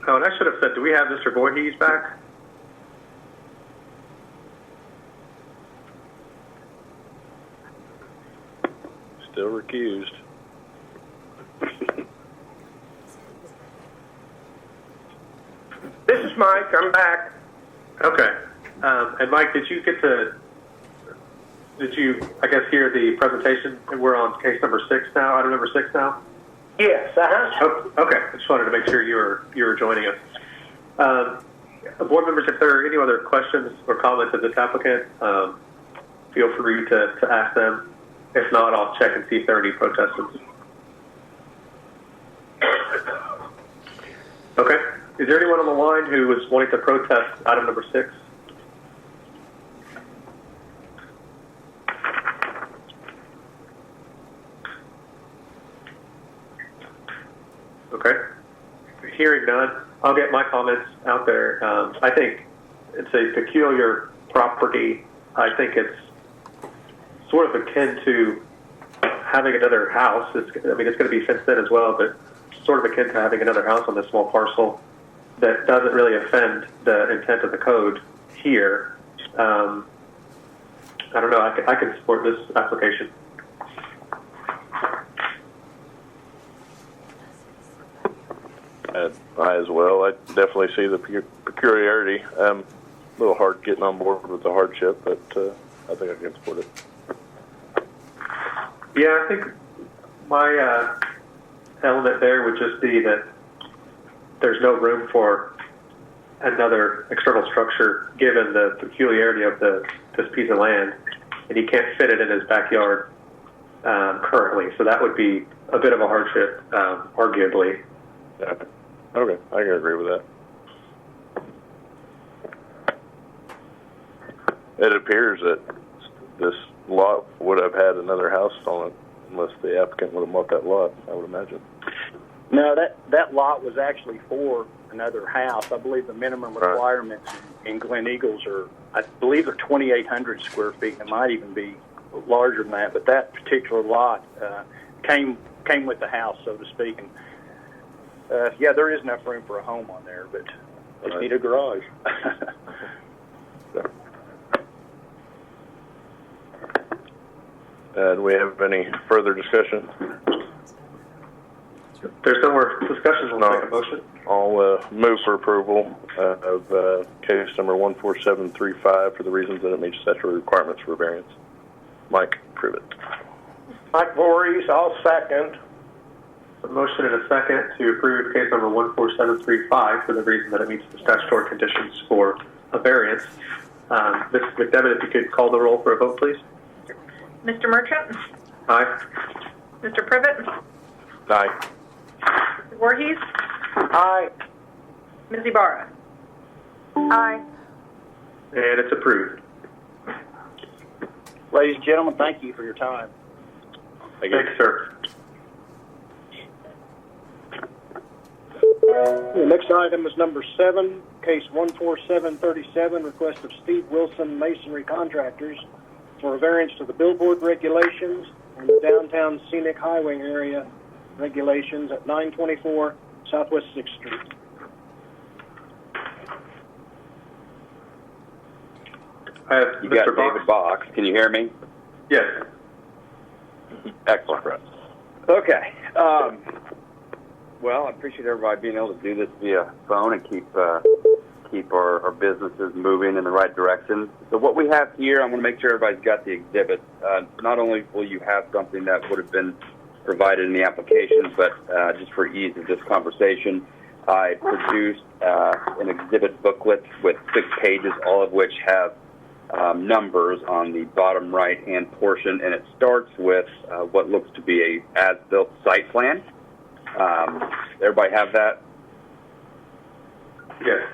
Speaker 1: Oh, and I should have said, do we have Mr. Voorhees back?
Speaker 3: Still recused.
Speaker 11: This is Mike. I'm back.
Speaker 1: Okay. And Mike, did you, I guess, hear the presentation? We're on case number 6 now, item number 6 now?
Speaker 11: Yes,
Speaker 1: Oh, okay. I just wanted to make sure you were joining us. Board members, if there are any other questions or comments of this applicant, feel free to ask them. If not, I'll check and see if there are any protesters. Okay. Is there anyone on the line who was wanting to protest item number 6? Okay. Hearing none, I'll get my comments out there. I think it's a peculiar property. I think it's sort of akin to having another house. It's going to be fenced in as well, but sort of akin to having another house on this small parcel that doesn't really offend the intent of the code here. I don't know. I can support this application.
Speaker 3: I as well. I definitely see the peculiarity. A little hard getting on board with the hardship, but I think I can support it.
Speaker 1: Yeah, I think my element there would just be that there's no room for another external structure given the peculiarity of this piece of land, and he can't fit it in his backyard currently. So that would be a bit of a hardship, arguably.
Speaker 3: Yeah. Okay, I can agree with that. It appears that this lot would have had another house on it unless the applicant would have bought that lot, I would imagine.
Speaker 14: No, that lot was actually for another house. I believe the minimum requirements in Glen Eagles are, I believe, they're 2,800 square feet. It might even be larger than that, but that particular lot came with the house, so to speak. And yeah, there is enough room for a home on there, but just need a garage.
Speaker 3: Do we have any further discussion?
Speaker 1: If there's no more discussions, we'll take a motion.
Speaker 3: I'll move for approval of case number 14735 for the reasons that it meets statutory requirements for variance. Mike Privet.
Speaker 11: Mike Voorhees, I'll second.
Speaker 1: A motion and a second to approve case number 14735 for the reason that it meets the statutory conditions for a variance. Ms. McDevitt, if you could call the roll for a vote, please.
Speaker 4: Mr. Merchant?
Speaker 1: Aye.
Speaker 4: Mr. Privet?
Speaker 3: Aye.
Speaker 4: Mr. Voorhees?
Speaker 11: Aye.
Speaker 4: Ms. Ibarra?
Speaker 10: Aye.
Speaker 1: And it's approved.
Speaker 14: Ladies and gentlemen, thank you for your time.
Speaker 1: Thanks, sir.
Speaker 5: The next item is number 7, case 14737, request of Steve Wilson Masonry Contractors for a variance to the billboard regulations and the downtown scenic highway area regulations at 924 Southwest 6th Street.
Speaker 1: I have
Speaker 15: You
Speaker 1: Mr.
Speaker 15: got
Speaker 1: Box.
Speaker 15: David Box. Can you hear me?
Speaker 1: Yes.
Speaker 15: Excellent. Okay. Well, I appreciate everybody being able to do this via phone and keep our businesses moving in the right direction. So what we have here, I'm going to make sure everybody's got the exhibit. Not only will you have something that would have been provided in the application, but just for ease of this conversation, I produced an exhibit booklet with 6 pages, all of which have numbers on the bottom right-hand portion, and it starts with what looks to be a as-built site plan. Everybody have that?
Speaker 1: Yes.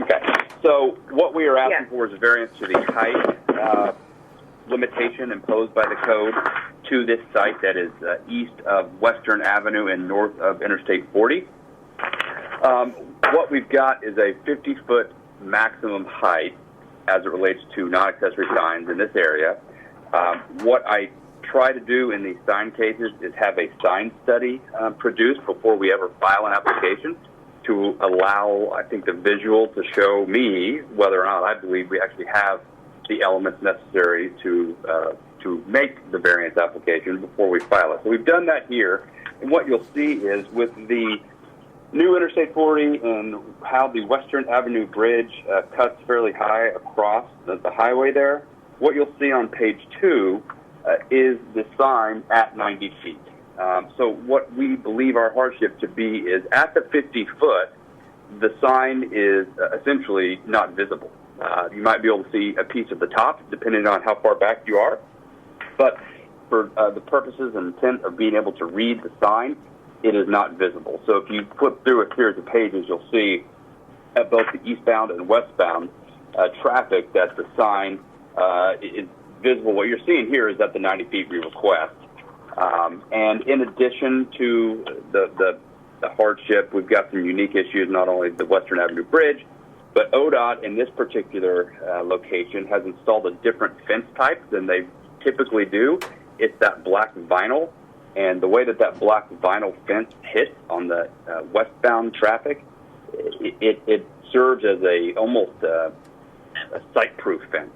Speaker 15: Okay. So what we are asking for is a variance to the height limitation imposed by the code to this site that is east of Western Avenue and north of Interstate 40. What we've got is a 50-foot maximum height as it relates to non-accessory signs in this area. What I try to do in these sign cases is have a sign study produced before we ever file an application to allow, I think, the visual to show me whether or not I believe we actually have the elements necessary to make the variance application before we file it. So we've done that here, and what you'll see is with the new Interstate 40 and how the Western Avenue Bridge cuts fairly high across the highway there, what you'll see on page 2 is the sign at 90 feet. So what we believe our hardship to be is at the 50 foot, the sign is essentially not visible. You might be able to see a piece of the top, depending on how far back you are. But for the purposes and intent of being able to read the sign, it is not visible. So if you flip through a series of pages, you'll see at both the eastbound and westbound traffic that the sign is visible. What you're seeing here is at the 90 feet we request. And in addition to the the hardship. We've got some unique issues, not only the Western Avenue Bridge, but ODOT in this particular location has installed a different fence type than they typically do. It's that black vinyl, and the way that black vinyl fence hits on the westbound traffic, it serves as almost a sight-proof fence.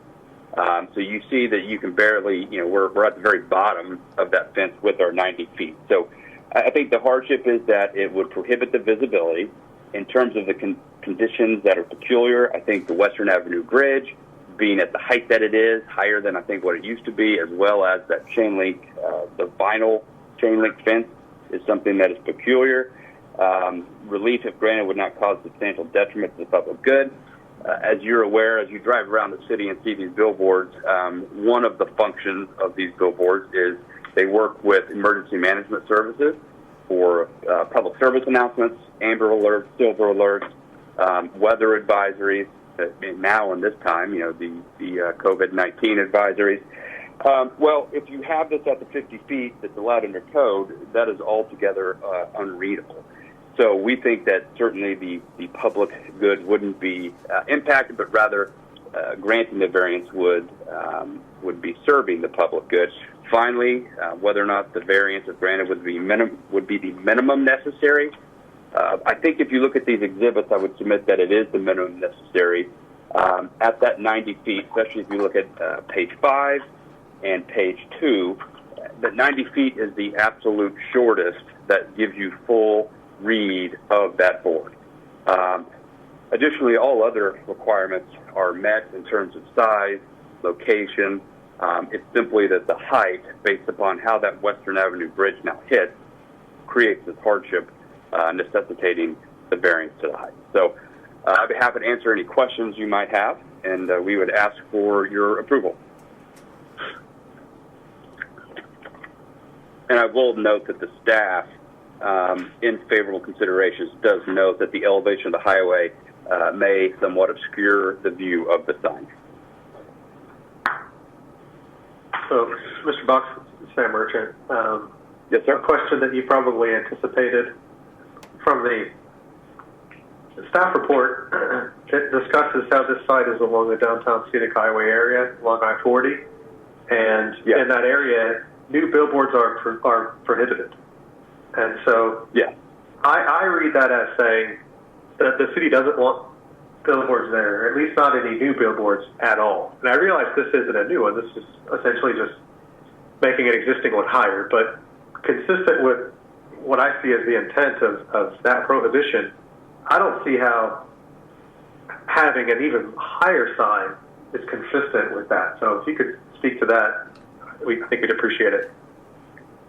Speaker 15: So you see that you can barely, we're at the very bottom of that fence with our 90 feet. So I think the hardship is that it would prohibit the visibility. In terms of the conditions that are peculiar, I think the Western Avenue Bridge, being at the height that it is, higher than I think what it used to be, as well as that chain link, the vinyl chain link fence, is something that is peculiar. Relief, if granted, would not cause substantial detriment to the public good. As you're aware, as you drive around the city and see these billboards, one of the functions of these billboards is they work with emergency management services for public service announcements, amber alerts, silver alerts, weather advisories, now and this time, the COVID-19 advisories. Well, if you have this at the 50 feet that's allowed under code, that is altogether unreadable. So we think that certainly the public good wouldn't be impacted, but rather granting the variance would be serving the public good. Finally, whether or not the variance, if granted, would be the minimum necessary. I think if you look at these exhibits, I would submit that it is the minimum necessary at that 90 feet, especially if you look at page 5 and page 2. That 90 feet is the absolute shortest that gives you full read of that board. Additionally, all other requirements are met in terms of size, location. It's simply that the height, based upon how that Western Avenue Bridge now hits, creates this hardship, necessitating the variance to the height. So I'd be happy to answer any questions you might have, and we would ask for your approval. And I will note that the staff, in favorable considerations, does note that the elevation of the highway may somewhat obscure the view of the sign.
Speaker 1: So, Mr. Box, Sam Merchant.
Speaker 15: Yes, sir.
Speaker 1: A question that you probably anticipated from the staff report. It discusses how this site is along the downtown scenic highway area, along I-40, and in that area, new billboards are prohibited. And so, I read that as saying that the city doesn't want billboards there, at least not any new billboards at all. And I realize this isn't a new one. This is essentially just making an existing one higher. But consistent with what I see as the intent of that prohibition, I don't see how having an even higher sign is consistent with that. So if you could speak to that, I think we'd appreciate it.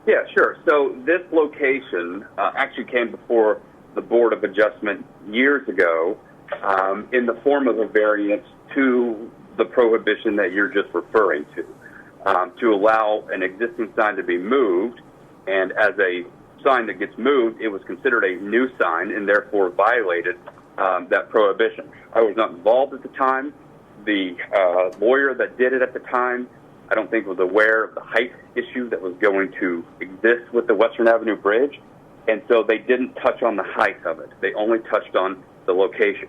Speaker 15: Yeah, sure. So this location actually came before the Board of Adjustment years ago in the form of a variance to the prohibition that you're just referring to allow an existing sign to be moved, and as a sign that gets moved, it was considered a new sign and therefore violated that prohibition. I was not involved at the time. The lawyer that did it at the time, I don't think was aware of the height issue that was going to exist with the Western Avenue Bridge, and so they didn't touch on the height of it. They only touched on the location.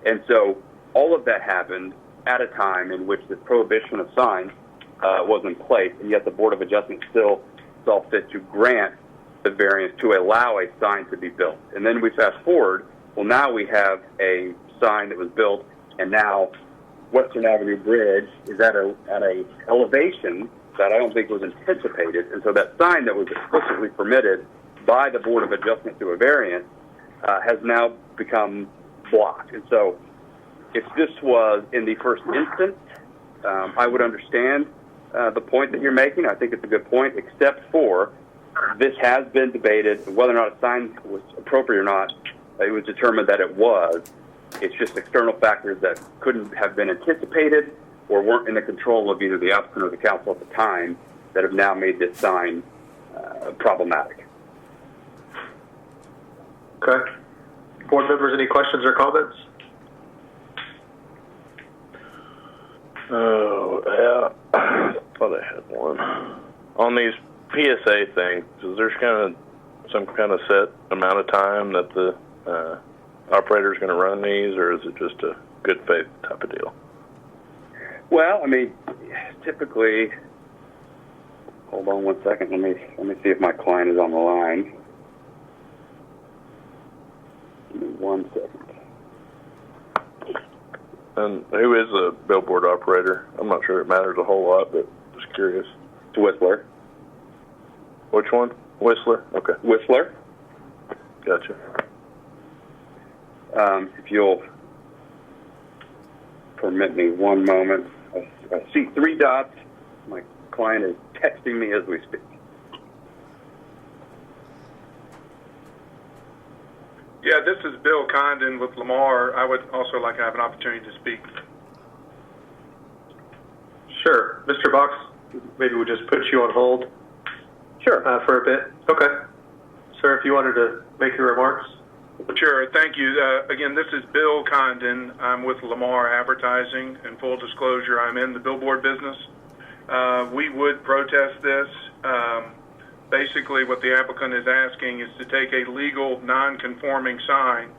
Speaker 15: And so all of that happened at a time in which the prohibition of signs was in place, and yet the Board of Adjustment still saw fit to grant the variance to allow a sign to be built. And then we fast forward, well, now we have a sign that was built, and now Western Avenue Bridge is at a elevation that I don't think was anticipated, and so that sign that was explicitly permitted by the Board of Adjustment to a variance has now become blocked. And so if this was in the first instance, I would understand the point that you're making. I think it's a good point, except for this has been debated. Whether or not a sign was appropriate or not, it was determined that it was. It's just external factors that couldn't have been anticipated or weren't in the control of either the applicant or the council at the time that have now made this sign problematic.
Speaker 1: Okay. Board members, any questions or comments?
Speaker 3: Oh, yeah. I thought I had one. On these PSA things, because there's kind of some kind of set amount of time that the operator's going to run these, or is it just a good faith type of deal?
Speaker 15: Well, I mean, typically, hold on one second. Let me see if my client is on the line. Give me 1 second.
Speaker 3: And who is the billboard operator? I'm not sure it matters a whole lot, but just curious.
Speaker 15: It's Whistler.
Speaker 3: Which one? Whistler? Okay.
Speaker 15: Whistler.
Speaker 3: Gotcha.
Speaker 15: If you'll permit me one moment. I see 3 dots. My client is texting me as we speak.
Speaker 16: Yeah, this is Bill Condon with Lamar. I would also like to have an opportunity to speak.
Speaker 1: Sure. Mr. Box, maybe we'll just put you on hold.
Speaker 15: Sure.
Speaker 1: For a bit. Okay. Sir, if you wanted to make your remarks.
Speaker 16: Sure. Thank you. Again, this is Bill Condon. I'm with Lamar Advertising. In full disclosure, I'm in the billboard business. We would protest this. Basically, what the applicant is asking is to take a legal, non-conforming sign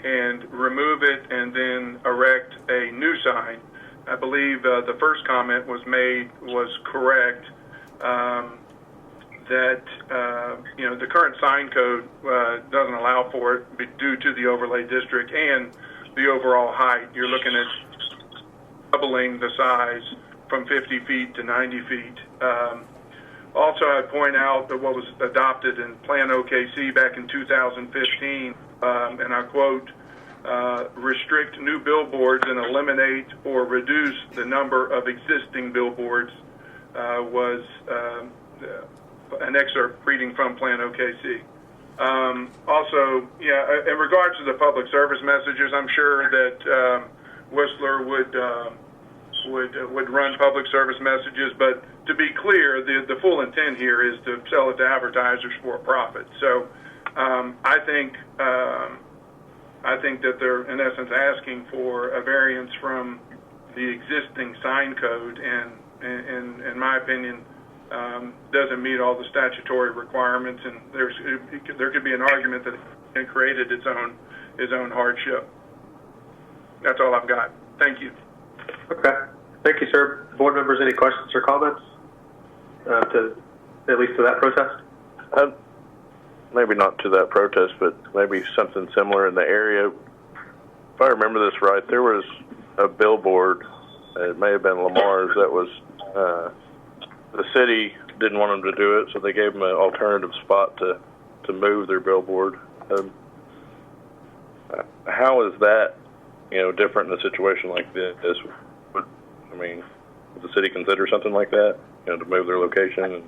Speaker 16: and remove it and then erect a new sign. I believe the first comment was correct. That the current sign code doesn't allow for it due to the overlay district and the overall height. You're looking at doubling the size from 50 feet to 90 feet. Also, I'd point out that what was adopted in Plan OKC back in 2015, and I quote, restrict new billboards and eliminate or reduce the number of existing billboards was an excerpt reading from Plan OKC. Also, in regards to the public service messages, I'm sure that Whistler would run public service messages, but to be clear, the full intent here is to sell it to advertisers for a profit. So I think that they're in essence asking for a variance from the existing sign code, and in my opinion, doesn't meet all the statutory requirements, and there could be an argument that it created its own hardship. That's all I've got. Thank you.
Speaker 1: Okay. Thank you, sir. Board members, any questions or comments at least to that protest?
Speaker 3: Maybe not to that protest, but maybe something similar in the area. If I remember this right, there was a billboard, it may have been Lamar's, that was the city didn't want them to do it, so they gave them an alternative spot to move their billboard. How is that, different in a situation like this? Would the city consider something like that, to move their location?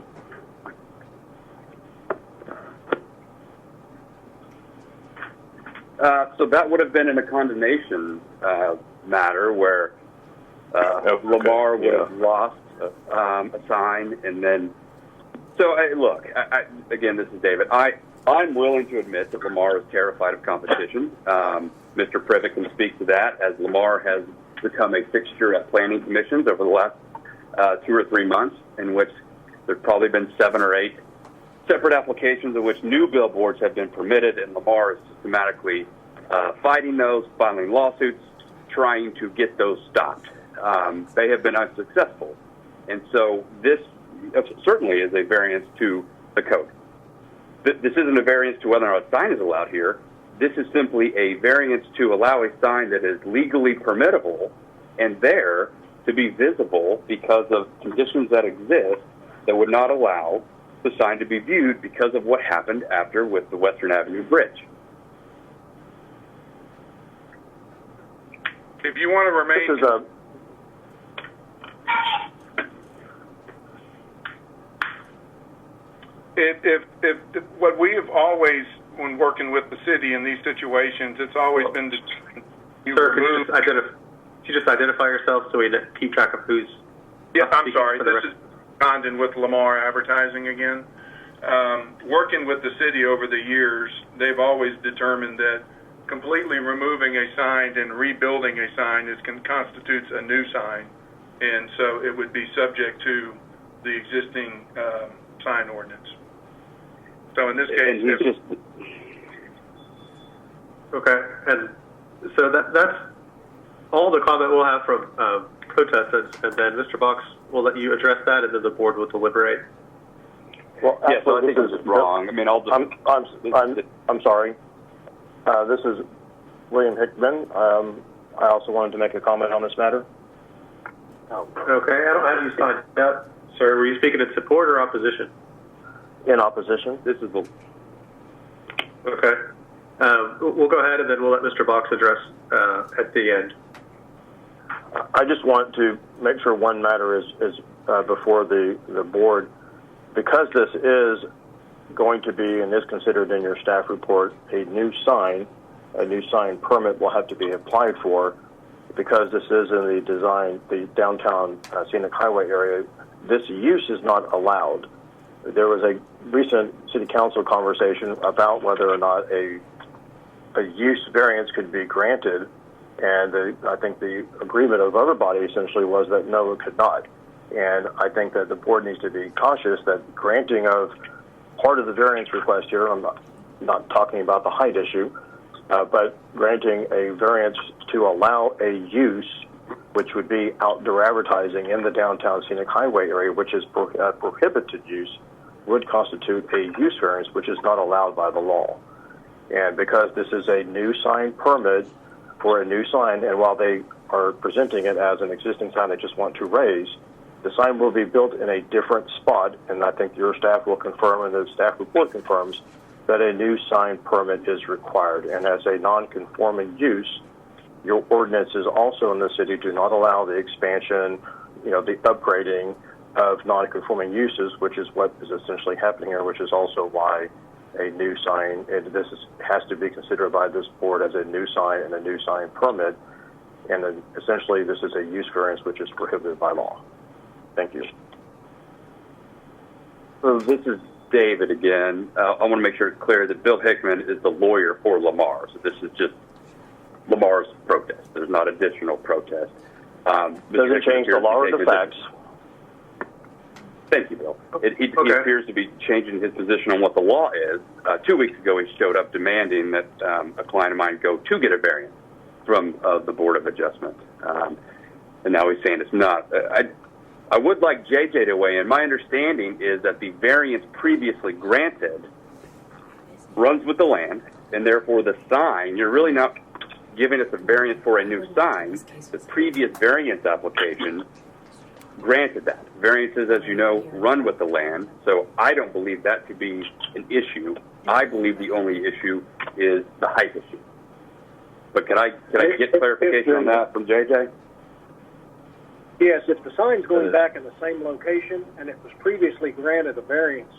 Speaker 15: So that would have been in a condemnation matter where Lamar would have lost a sign, and then. So look, again, this is David. I'm willing to admit that Lamar is terrified of competition. Mr. Privet can speak to that, as Lamar has become a fixture at planning commissions over the last 2 or 3 months, in which there's probably been 7 or 8 separate applications in which new billboards have been permitted, and Lamar is systematically fighting those, filing lawsuits, trying to get those stopped. They have been unsuccessful. And so this certainly is a variance to the code. This isn't a variance to whether or not a sign is allowed here. This is simply a variance to allow a sign that is legally permittable and there to be visible because of conditions that exist that would not allow the sign to be viewed because of what happened after with the Western Avenue Bridge.
Speaker 16: If you want to remain... If what we have always, when working with the city in these situations, it's always been to
Speaker 1: Sir, could you just identify yourself so we keep track of who's...
Speaker 16: Yeah, I'm sorry. This is Condon with Lamar Advertising again. Working with the city over the years, they've always determined that completely removing a sign and rebuilding a sign constitutes a new sign, and so it would be subject to the existing sign ordinance. So in this case,
Speaker 15: And he's just
Speaker 1: Okay, and so that's all the comment we'll have from protestants, and then Mr. Box will let you address that, and then the board will deliberate.
Speaker 17: Well,
Speaker 15: yeah. So I think this is wrong. I mean, I'll just.
Speaker 17: I'm sorry. This is William Hickman. I also wanted to make a comment on this matter.
Speaker 1: Okay, I don't have you signed up, sir. Were you speaking in support or opposition?
Speaker 17: In opposition.
Speaker 15: This is the.
Speaker 1: Okay. We'll go ahead, and then we'll let Mr. Box address at the end.
Speaker 17: I just want to make sure one matter is before the board. Because this is going to be, and is considered in your staff report, a new sign permit will have to be applied for. Because this is in the downtown scenic highway area, this use is not allowed. There was a recent city council conversation about whether or not a use variance could be granted, and I think the agreement of everybody essentially was that no, it could not. And I think that the board needs to be cautious that granting of part of the variance request here, I'm not talking about the height issue, but granting a variance to allow a use, which would be outdoor advertising in the downtown scenic highway area, which is prohibited use, would constitute a use variance, which is not allowed by the law. And because this is a new sign permit for a new sign, and while they are presenting it as an existing sign they just want to raise, the sign will be built in a different spot, and I think your staff will confirm, and the staff report confirms, that a new sign permit is required. And as a non-conforming use, your ordinances also in the city do not allow the expansion, the upgrading of non-conforming uses, which is what is essentially happening here, which is also why a new sign, and this has to be considered by this board as a new sign and a new sign permit, and then essentially this is a use variance which is prohibited by law. Thank you.
Speaker 15: So this is David again. I want to make sure it's clear that Bill Hickman is the lawyer for Lamar, so this is just Lamar's protest. There's not additional protest.
Speaker 17: Does it change the law or the facts?
Speaker 15: Thank you, Bill. He appears to be changing his position on what the law is. 2 weeks ago, he showed up demanding that a client of mine go to get a variance from the Board of Adjustment. And now he's saying it's not. I would like JJ to weigh in. My understanding is that the variance previously granted runs with the land, and therefore the sign, you're really not giving us a variance for a new sign. The previous variance application granted that. Variances, as you know, run with the land, so I don't believe that to be an issue. I believe the only issue is the height issue. But can I get clarification on that from JJ?
Speaker 5: Yes, if the sign's going back in the same location and it was previously granted a variance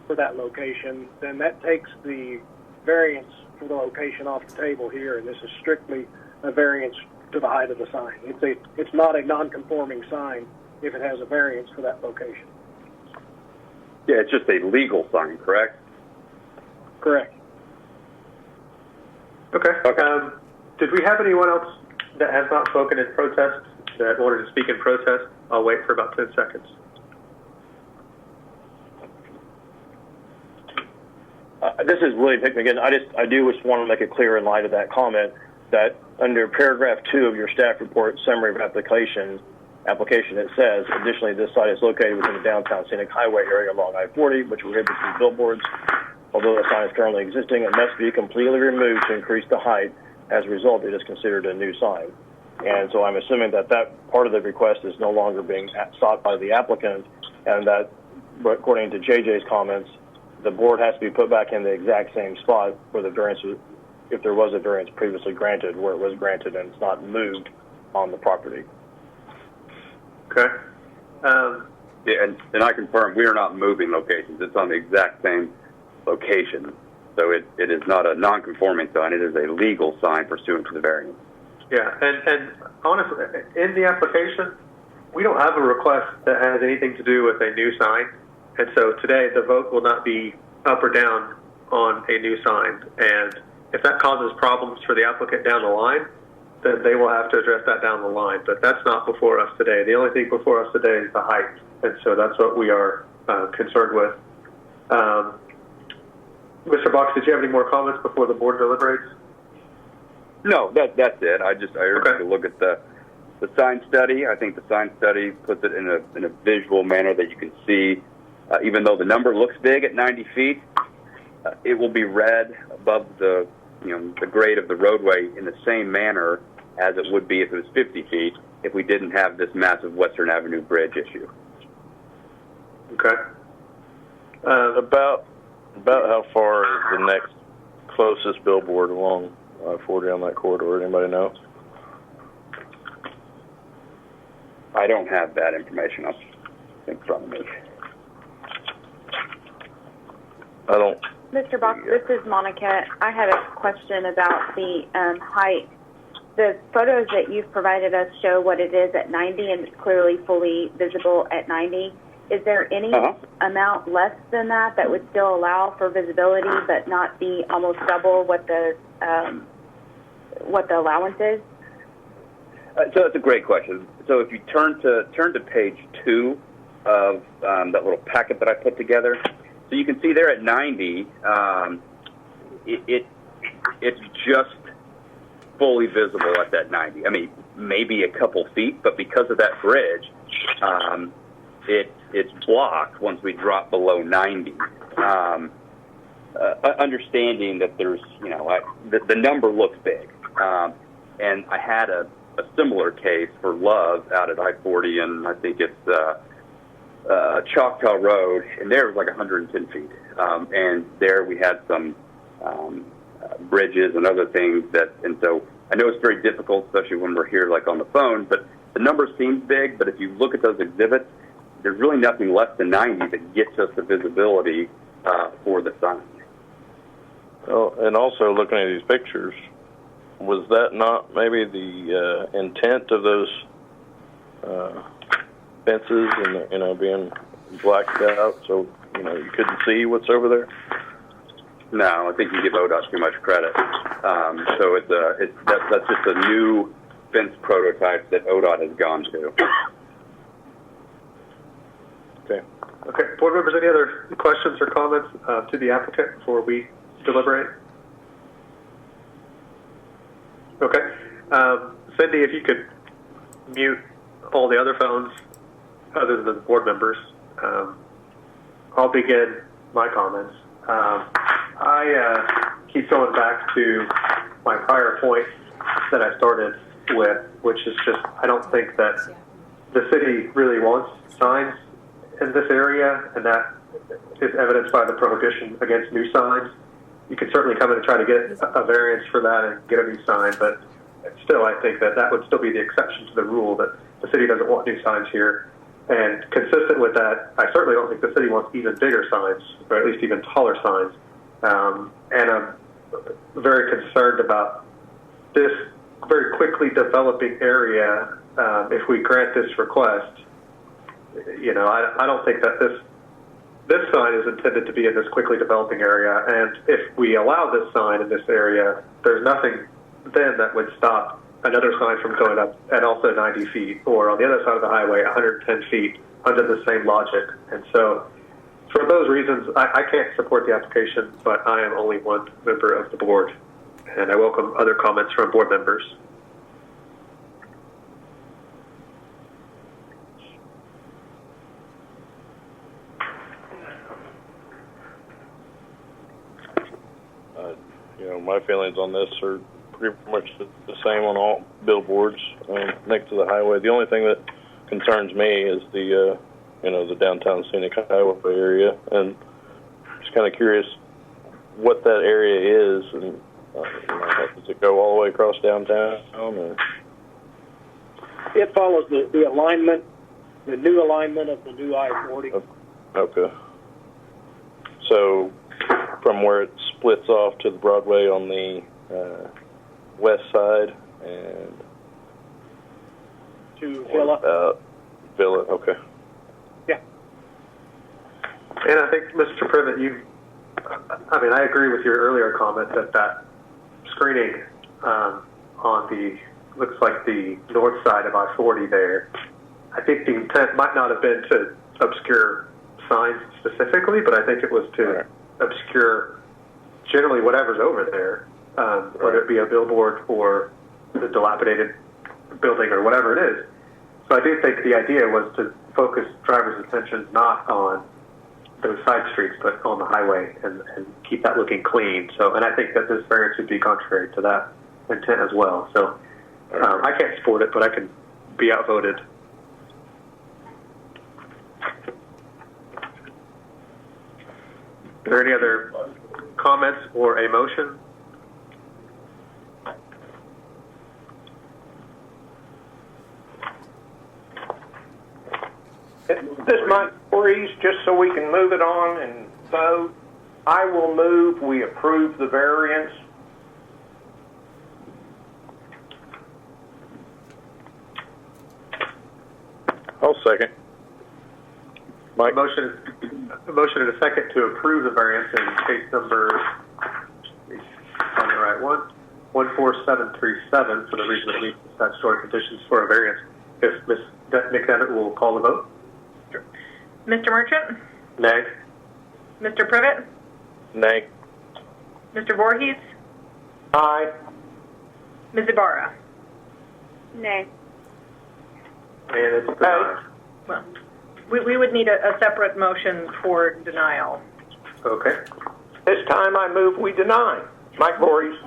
Speaker 5: for that location, then that takes the variance for the location off the table here, and this is strictly a variance to the height of the sign. It's not a non-conforming sign if it has a variance for that location.
Speaker 15: Yeah, it's just a legal sign, correct?
Speaker 5: Correct.
Speaker 1: Okay. Did we have anyone else that has not spoken in protest that wanted to speak in protest? I'll wait for about 10 seconds.
Speaker 17: This is William Hickman again. I do just want to make it clear in light of that comment that under paragraph 2 of your staff report summary of application, it says, additionally, this site is located within the downtown scenic highway area along I-40, which prohibits these billboards. Although the sign is currently existing, it must be completely removed to increase the height. As a result, it is considered a new sign. And so I'm assuming that part of the request is no longer being sought by the applicant, and that, according to JJ's comments, the board has to be put back in the exact same spot where the variance, if there was a variance previously granted, where it was granted, and it's not moved on the property.
Speaker 1: Okay.
Speaker 15: Yeah, and I confirm we are not moving locations. It's on the exact same location. So it is not a non-conforming sign. It is a legal sign pursuant to the variance.
Speaker 1: Yeah, and honestly, in the application, we don't have a request that has anything to do with a new sign. And so today, the vote will not be up or down on a new sign. And if that causes problems for the applicant down the line, then they will have to address that down the line. But that's not before us today. The only thing before us today is the height. And so that's what we are concerned with. Mr. Box, did you have any more comments before the board deliberates?
Speaker 15: No, that's it. I urge you to look at the sign study. I think the sign study puts it in a visual manner that you can see. Even though the number looks big at 90 feet, it will be read above the grade of the roadway in the same manner as it would be if it was 50 feet if we didn't have this massive Western Avenue bridge issue.
Speaker 1: Okay.
Speaker 3: About how far is the next closest billboard along I-40 on that corridor? Anybody know?
Speaker 15: I don't have that information up in front of me.
Speaker 3: I don't.
Speaker 6: Mr. Box, this is Monica. I had a question about the height. The photos that you've provided us show what it is at 90, and it's clearly fully visible at 90. Is there any amount less than that that would still allow for visibility but not be almost double what the allowance is?
Speaker 15: So that's a great question. So if you turn to page 2 of that little packet that I put together, so you can see there at 90, it's just fully visible at that 90. I mean, maybe a couple feet, but because of that bridge, it's blocked once we drop below 90. Understanding that there's, the number looks big. And I had a similar case for Love out at I-40, and I think it's Choctaw Road, and there it was like 110 feet. And there we had some bridges and other things and so I know it's very difficult, especially when we're here like on the phone, but the number seems big, but if you look at those exhibits, there's really nothing less than 90 that gets us the visibility for the sign.
Speaker 3: Oh, and also looking at these pictures, was that not maybe the intent of those fences and being blacked out so you couldn't see what's over there?
Speaker 15: No, I think you give ODOT too much credit. So that's just a new fence prototype that ODOT has gone to.
Speaker 1: Okay. Board members, any other questions or comments to the applicant before we deliberate? Okay. Cindy, if you could mute all the other phones other than the board members. I'll begin my comments. I keep going back to my prior point that I started with, which is just I don't think that the city really wants signs in this area, and that is evidenced by the prohibition against new signs. You can certainly come in and try to get a variance for that and get a new sign, but still I think that would still be the exception to the rule, that the city doesn't want new signs here. And consistent with that, I certainly don't think the city wants even bigger signs, or at least even taller signs. And I'm very concerned about this very quickly developing area. If we grant this request, I don't think that this sign is intended to be in this quickly developing area. And if we allow this sign in this area, there's nothing then that would stop another sign from going up at also 90 feet, or on the other side of the highway, 110 feet under the same logic. And so for those reasons, I can't support the application, but I am only one member of the board, and I welcome other comments from board members.
Speaker 3: My feelings on this are pretty much the same on all billboards next to the highway. The only thing that concerns me is the downtown scenic highway area, and just kind of curious what that area is, and does it go all the way across downtown? Or?
Speaker 5: It follows the alignment, the new alignment of the new I-40.
Speaker 3: Okay. So from where it splits off to the Broadway on the west side and
Speaker 5: to Villa.
Speaker 3: Villa, okay.
Speaker 5: Yeah.
Speaker 1: And I think, Mr. Privet, I agree with your earlier comment that screening on looks like the north side of I-40 there, I think the intent might not have been to obscure signs specifically, but I think it was to obscure generally whatever's over there, whether it be a billboard or the dilapidated building or whatever it is. So I do think the idea was to focus drivers' attention not on those side streets, but on the highway and keep that looking clean. So, and I think that this variance would be contrary to that intent as well. So I can't support it, but I can be outvoted. Are there any other comments or a motion?
Speaker 11: This might freeze just so we can move it on and vote. I will move we approve the variance.
Speaker 3: I'll second. Mike?
Speaker 1: A motion and a second to approve the variance in case number, on the right one, 14737 for the reason that meets the statutory conditions for a variance. If Ms. McDevitt will call the vote.
Speaker 4: Mr. Merchant?
Speaker 1: Nay.
Speaker 4: Mr. Privet?
Speaker 3: Nay.
Speaker 4: Mr. Voorhees?
Speaker 11: Aye.
Speaker 4: Ms. Ibarra?
Speaker 6: Nay.
Speaker 1: And it's denied.
Speaker 4: Well, we would need a separate motion for denial.
Speaker 1: Okay.
Speaker 11: This time I move we deny. Mike Voorhees.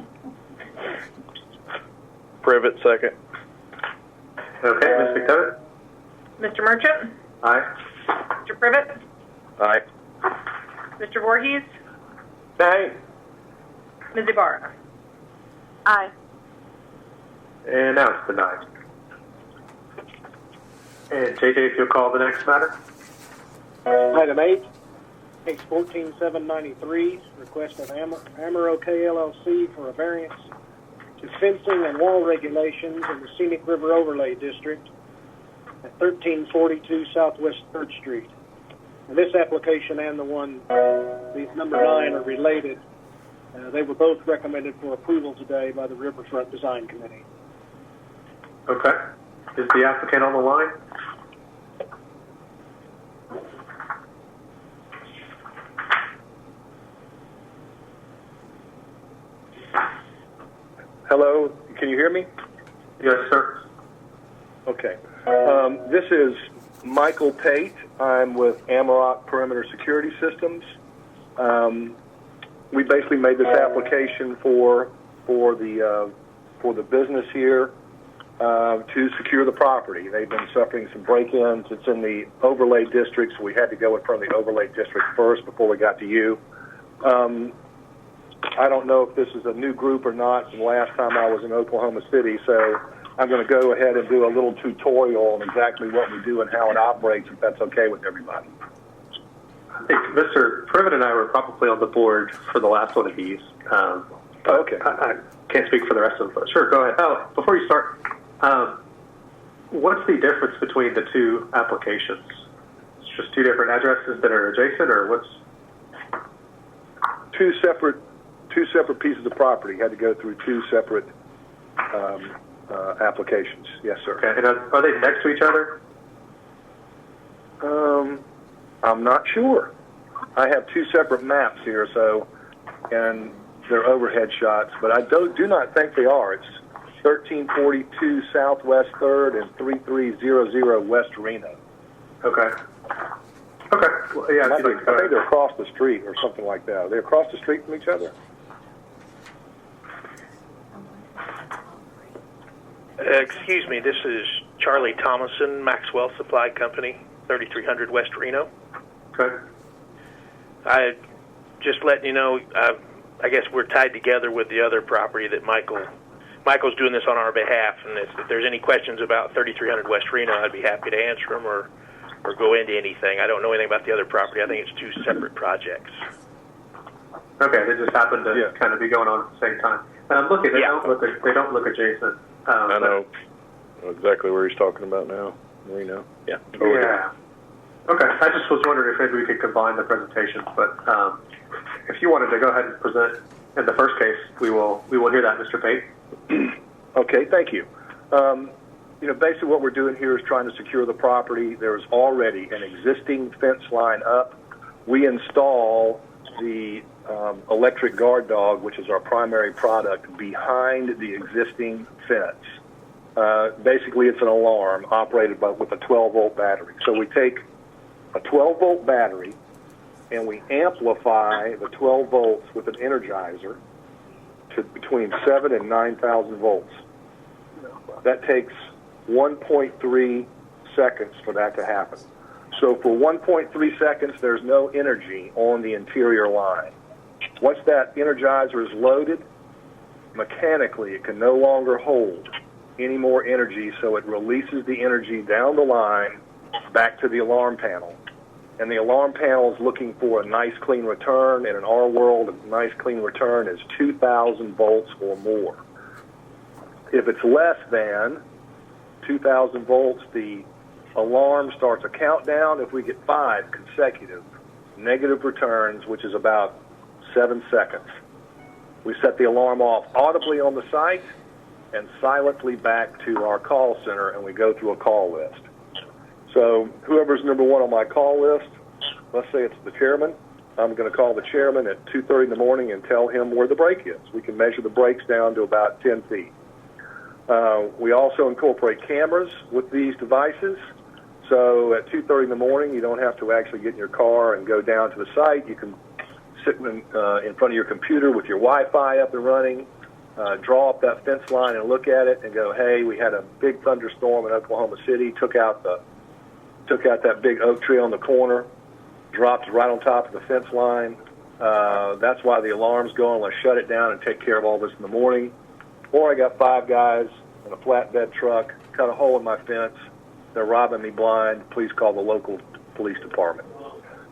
Speaker 3: Privet, second.
Speaker 1: Okay, Ms. McDevitt?
Speaker 4: Mr. Merchant?
Speaker 1: Aye.
Speaker 4: Mr. Privet?
Speaker 3: Aye.
Speaker 4: Mr. Voorhees?
Speaker 11: Nay.
Speaker 4: Ms. Ibarra?
Speaker 6: Aye.
Speaker 1: And now it's denied. And JJ, if you'll call the next matter.
Speaker 5: Item 8, case 14793, request of Amaro KLLC for a variance to fencing and wall regulations in the Scenic River Overlay District at 1342 Southwest 3rd Street. And this application and the one, these number 9, are related. They were both recommended for approval today by the Riverfront Design Committee.
Speaker 1: Okay. Is the applicant on the line?
Speaker 18: Hello, can you hear me?
Speaker 1: Yes, sir.
Speaker 18: Okay. This is Michael Pate. I'm with Amarok Perimeter Security Systems. We basically made this application for the business here to secure the property. They've been suffering some break-ins. It's in the overlay district, so we had to go in front of the overlay district first before we got to you. I don't know if this is a new group or not from the last time I was in Oklahoma City, so I'm going to go ahead and do a little tutorial on exactly what we do and how it operates, if that's okay with everybody.
Speaker 1: I think Mr. Privet and I were probably on the board for the last one of these.
Speaker 18: Okay.
Speaker 1: I can't speak for the rest of them. Sure, go ahead. Oh, before you start, what's the difference between the two applications? It's just two different addresses that are adjacent, or what's?
Speaker 18: Two separate pieces of property had to go through two separate applications. Yes, sir.
Speaker 1: Okay. And are they next to each other?
Speaker 18: I'm not sure. I have two separate maps here, and they're overhead shots, but I do not think they are. It's 1342 Southwest 3rd and 3300 West Reno.
Speaker 1: Okay. Okay. Well, yeah.
Speaker 18: I think they're across the street or something like that. Are they across the street from each other?
Speaker 19: Excuse me, this is Charlie Thomason, Maxwell Supply Company, 3300 West Reno.
Speaker 1: Okay.
Speaker 19: I just letting you know, I guess we're tied together with the other property that Michael's doing this on our behalf, and if there's any questions about 3300 West Reno, I'd be happy to answer them or go into anything. I don't know anything about the other property. I think it's two separate projects.
Speaker 1: Okay, they just happen to kind of be going on at the same time. And I'm looking; they don't look adjacent.
Speaker 3: I know exactly where he's talking about now. Reno. Yeah. Totally.
Speaker 1: Yeah. Okay. I just was wondering if maybe we could combine the presentations, but if you wanted to go ahead and present in the first case, we will hear that, Mr. Pate.
Speaker 18: Okay. Thank you. Basically what we're doing here is trying to secure the property. There's already an existing fence line up. We install the electric guard dog, which is our primary product, behind the existing fence. Basically, it's an alarm operated with a 12-volt battery. So we take a 12-volt battery and we amplify the 12 volts with an energizer to between 7 and 9,000 volts. That takes 1.3 seconds for that to happen. So for 1.3 seconds, there's no energy on the interior line. Once that energizer is loaded, mechanically it can no longer hold any more energy, so it releases the energy down the line back to the alarm panel. And the alarm panel is looking for a nice clean return. And in our world, a nice clean return is 2,000 volts or more. If it's less than 2,000 volts, the alarm starts a countdown. If we get 5 consecutive negative returns, which is about 7 seconds, we set the alarm off audibly on the site and silently back to our call center, and we go through a call list. So whoever's number one on my call list, let's say it's the chairman, I'm going to call the chairman at 2:30 in the morning and tell him where the break is. We can measure the breaks down to about 10 feet. We also incorporate cameras with these devices. So at 2:30 in the morning, you don't have to actually get in your car and go down to the site. You can sit in front of your computer with your Wi-Fi up and running, draw up that fence line and look at it and go, hey, we had a big thunderstorm in Oklahoma City, took out that big oak tree on the corner, dropped right on top of the fence line. That's why the alarm's going. Let's shut it down and take care of all this in the morning. Or I got 5 guys in a flatbed truck, cut a hole in my fence. They're robbing me blind. Please call the local police department.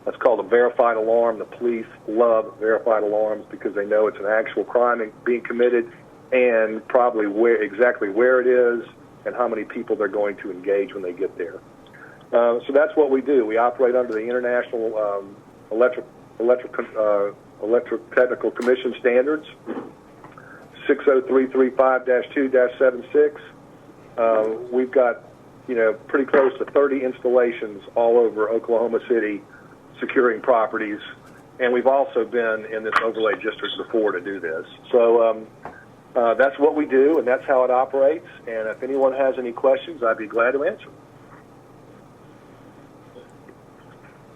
Speaker 18: That's called a verified alarm. The police love verified alarms because they know it's an actual crime being committed and probably exactly where it is and how many people they're going to engage when they get there. So that's what we do. We operate under the International Electric Technical Commission standards, 60335-2-76. We've got, pretty close to 30 installations all over Oklahoma City securing properties, and we've also been in this overlay district before to do this. So that's what we do, and that's how it operates. And if anyone has any questions, I'd be glad to answer.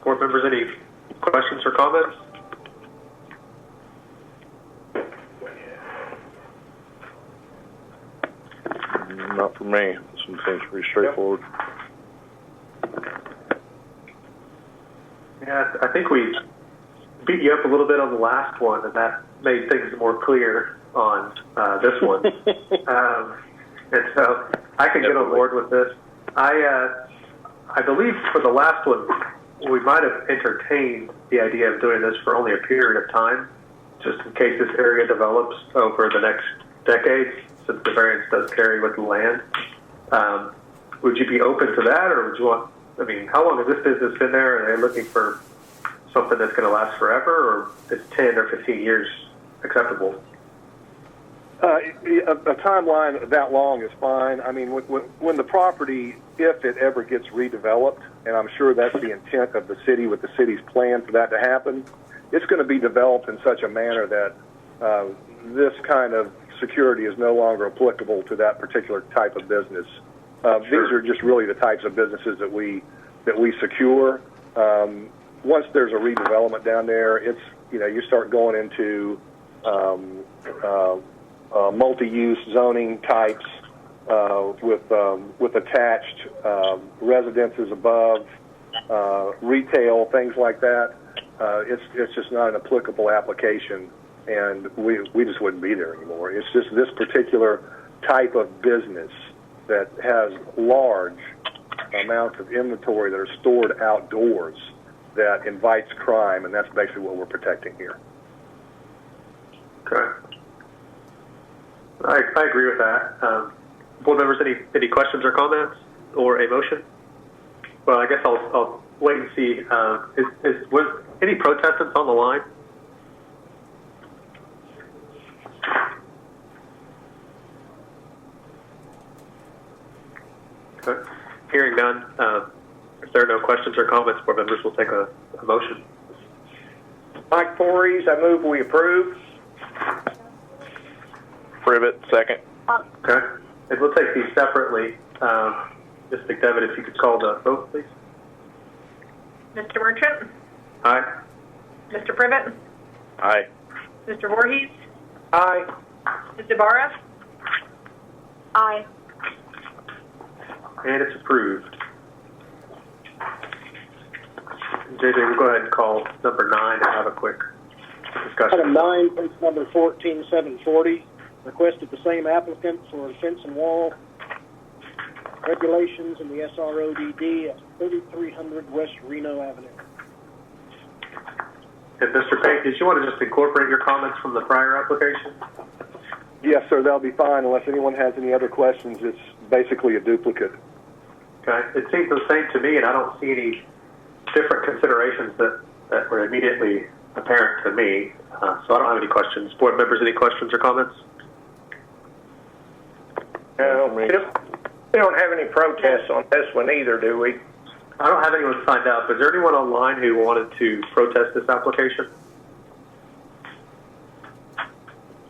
Speaker 1: Board members, any questions or comments?
Speaker 3: Not for me. Some things pretty straightforward.
Speaker 1: Yeah, I think we beat you up a little bit on the last one, and that made things more clear on this one. And so I can get on board with this. I believe for the last one, we might have entertained the idea of doing this for only a period of time, just in case this area develops over the next decade, since the variance does carry with the land. Would you be open to that, or would you want, how long has this business been there? Are they looking for something that's going to last forever, or is 10 or 15 years acceptable?
Speaker 18: A timeline that long is fine. When the property, if it ever gets redeveloped, and I'm sure that's the intent of the city with the city's plan for that to happen, it's going to be developed in such a manner that this kind of security is no longer applicable to that particular type of business. These are just really the types of businesses that we secure. Once there's a redevelopment down there, it's you start going into multi-use zoning types with attached residences above, retail, things like that. It's just not an applicable application, and we just wouldn't be there anymore. It's just this particular type of business that has large amounts of inventory that are stored outdoors that invites crime, and that's basically what we're protecting here.
Speaker 1: Okay. I agree with that. Board members, any questions or comments or a motion? Well, I guess I'll wait and see. Was any protestants on the line? Okay. Hearing none, if there are no questions or comments, board members will take a motion.
Speaker 11: Mike Voorhees, I move we approve.
Speaker 3: Privet, second.
Speaker 1: Okay. And we'll take these separately. Ms. McDevitt, if you could call the vote, please.
Speaker 4: Mr. Merchant?
Speaker 1: Aye.
Speaker 4: Mr. Privet?
Speaker 3: Aye.
Speaker 4: Mr. Voorhees?
Speaker 11: Aye.
Speaker 4: Ms. Ibarra?
Speaker 6: Aye.
Speaker 1: And it's approved. JJ, we'll go ahead and call number 9 and have a quick discussion.
Speaker 5: Item 9, case number 14740, requested the same applicant for fence and wall regulations in the SRODD at 3300 West Reno Avenue.
Speaker 1: And Mr. Payne, did you want to just incorporate your comments from the prior application?
Speaker 18: Yes, sir, that'll be fine unless anyone has any other questions. It's basically a duplicate.
Speaker 1: Okay. It seems the same to me, and I don't see any different considerations that were immediately apparent to me. So I don't have any questions. Board members, any questions or comments?
Speaker 11: No, we don't have any protests on this one either, do we?
Speaker 1: I don't have anyone signed up. Is there anyone online who wanted to protest this application?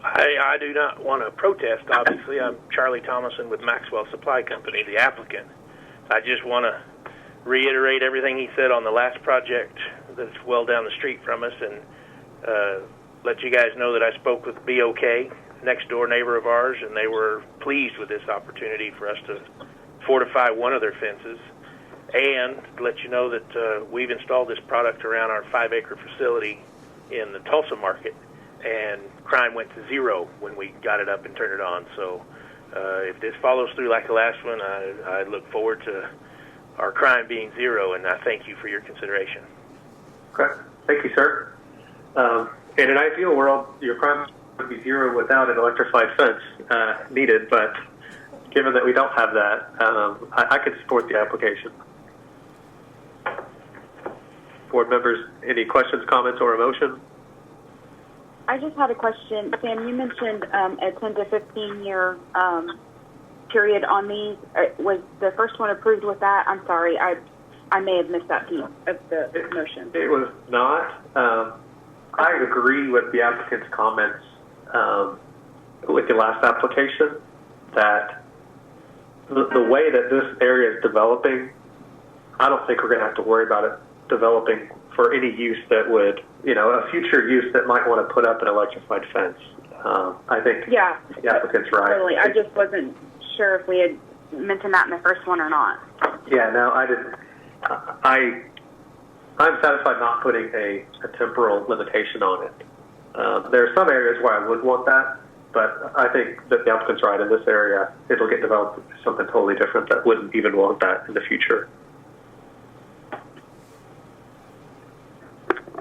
Speaker 19: I do not want to protest, obviously. I'm Charlie Thomason with Maxwell Supply Company, the applicant. I just want to reiterate everything he said on the last project that's well down the street from us, and let you guys know that I spoke with BOK, next door neighbor of ours, and they were pleased with this opportunity for us to fortify one of their fences, and let you know that we've installed this product around our 5-acre facility in the Tulsa market, and crime went to 0 when we got it up and turned it on. So if this follows through like the last one, I look forward to our crime being 0, and I thank you for your consideration.
Speaker 1: Okay. Thank you, sir. In an ideal world, your crime would be 0 without an electrified fence needed, but given that we don't have that, I could support the application. Board members, any questions, comments, or a motion?
Speaker 6: I just had a question. Sam, you mentioned a 10 to 15 year period on these. Was the first one approved with that? I'm sorry, I may have missed that piece of the motion.
Speaker 1: It was not. I agree with the applicant's comments with the last application that the way that this area is developing, I don't think we're going to have to worry about it developing for any use that would, a future use that might want to put up an electrified fence. I think the applicant's right.
Speaker 6: Totally. I just wasn't sure if we had mentioned that in the first one or not.
Speaker 1: Yeah, no, I didn't. I'm satisfied not putting a temporal limitation on it. There are some areas where I would want that, but I think that the applicant's right. In this area, it'll get developed into something totally different that wouldn't even want that in the future.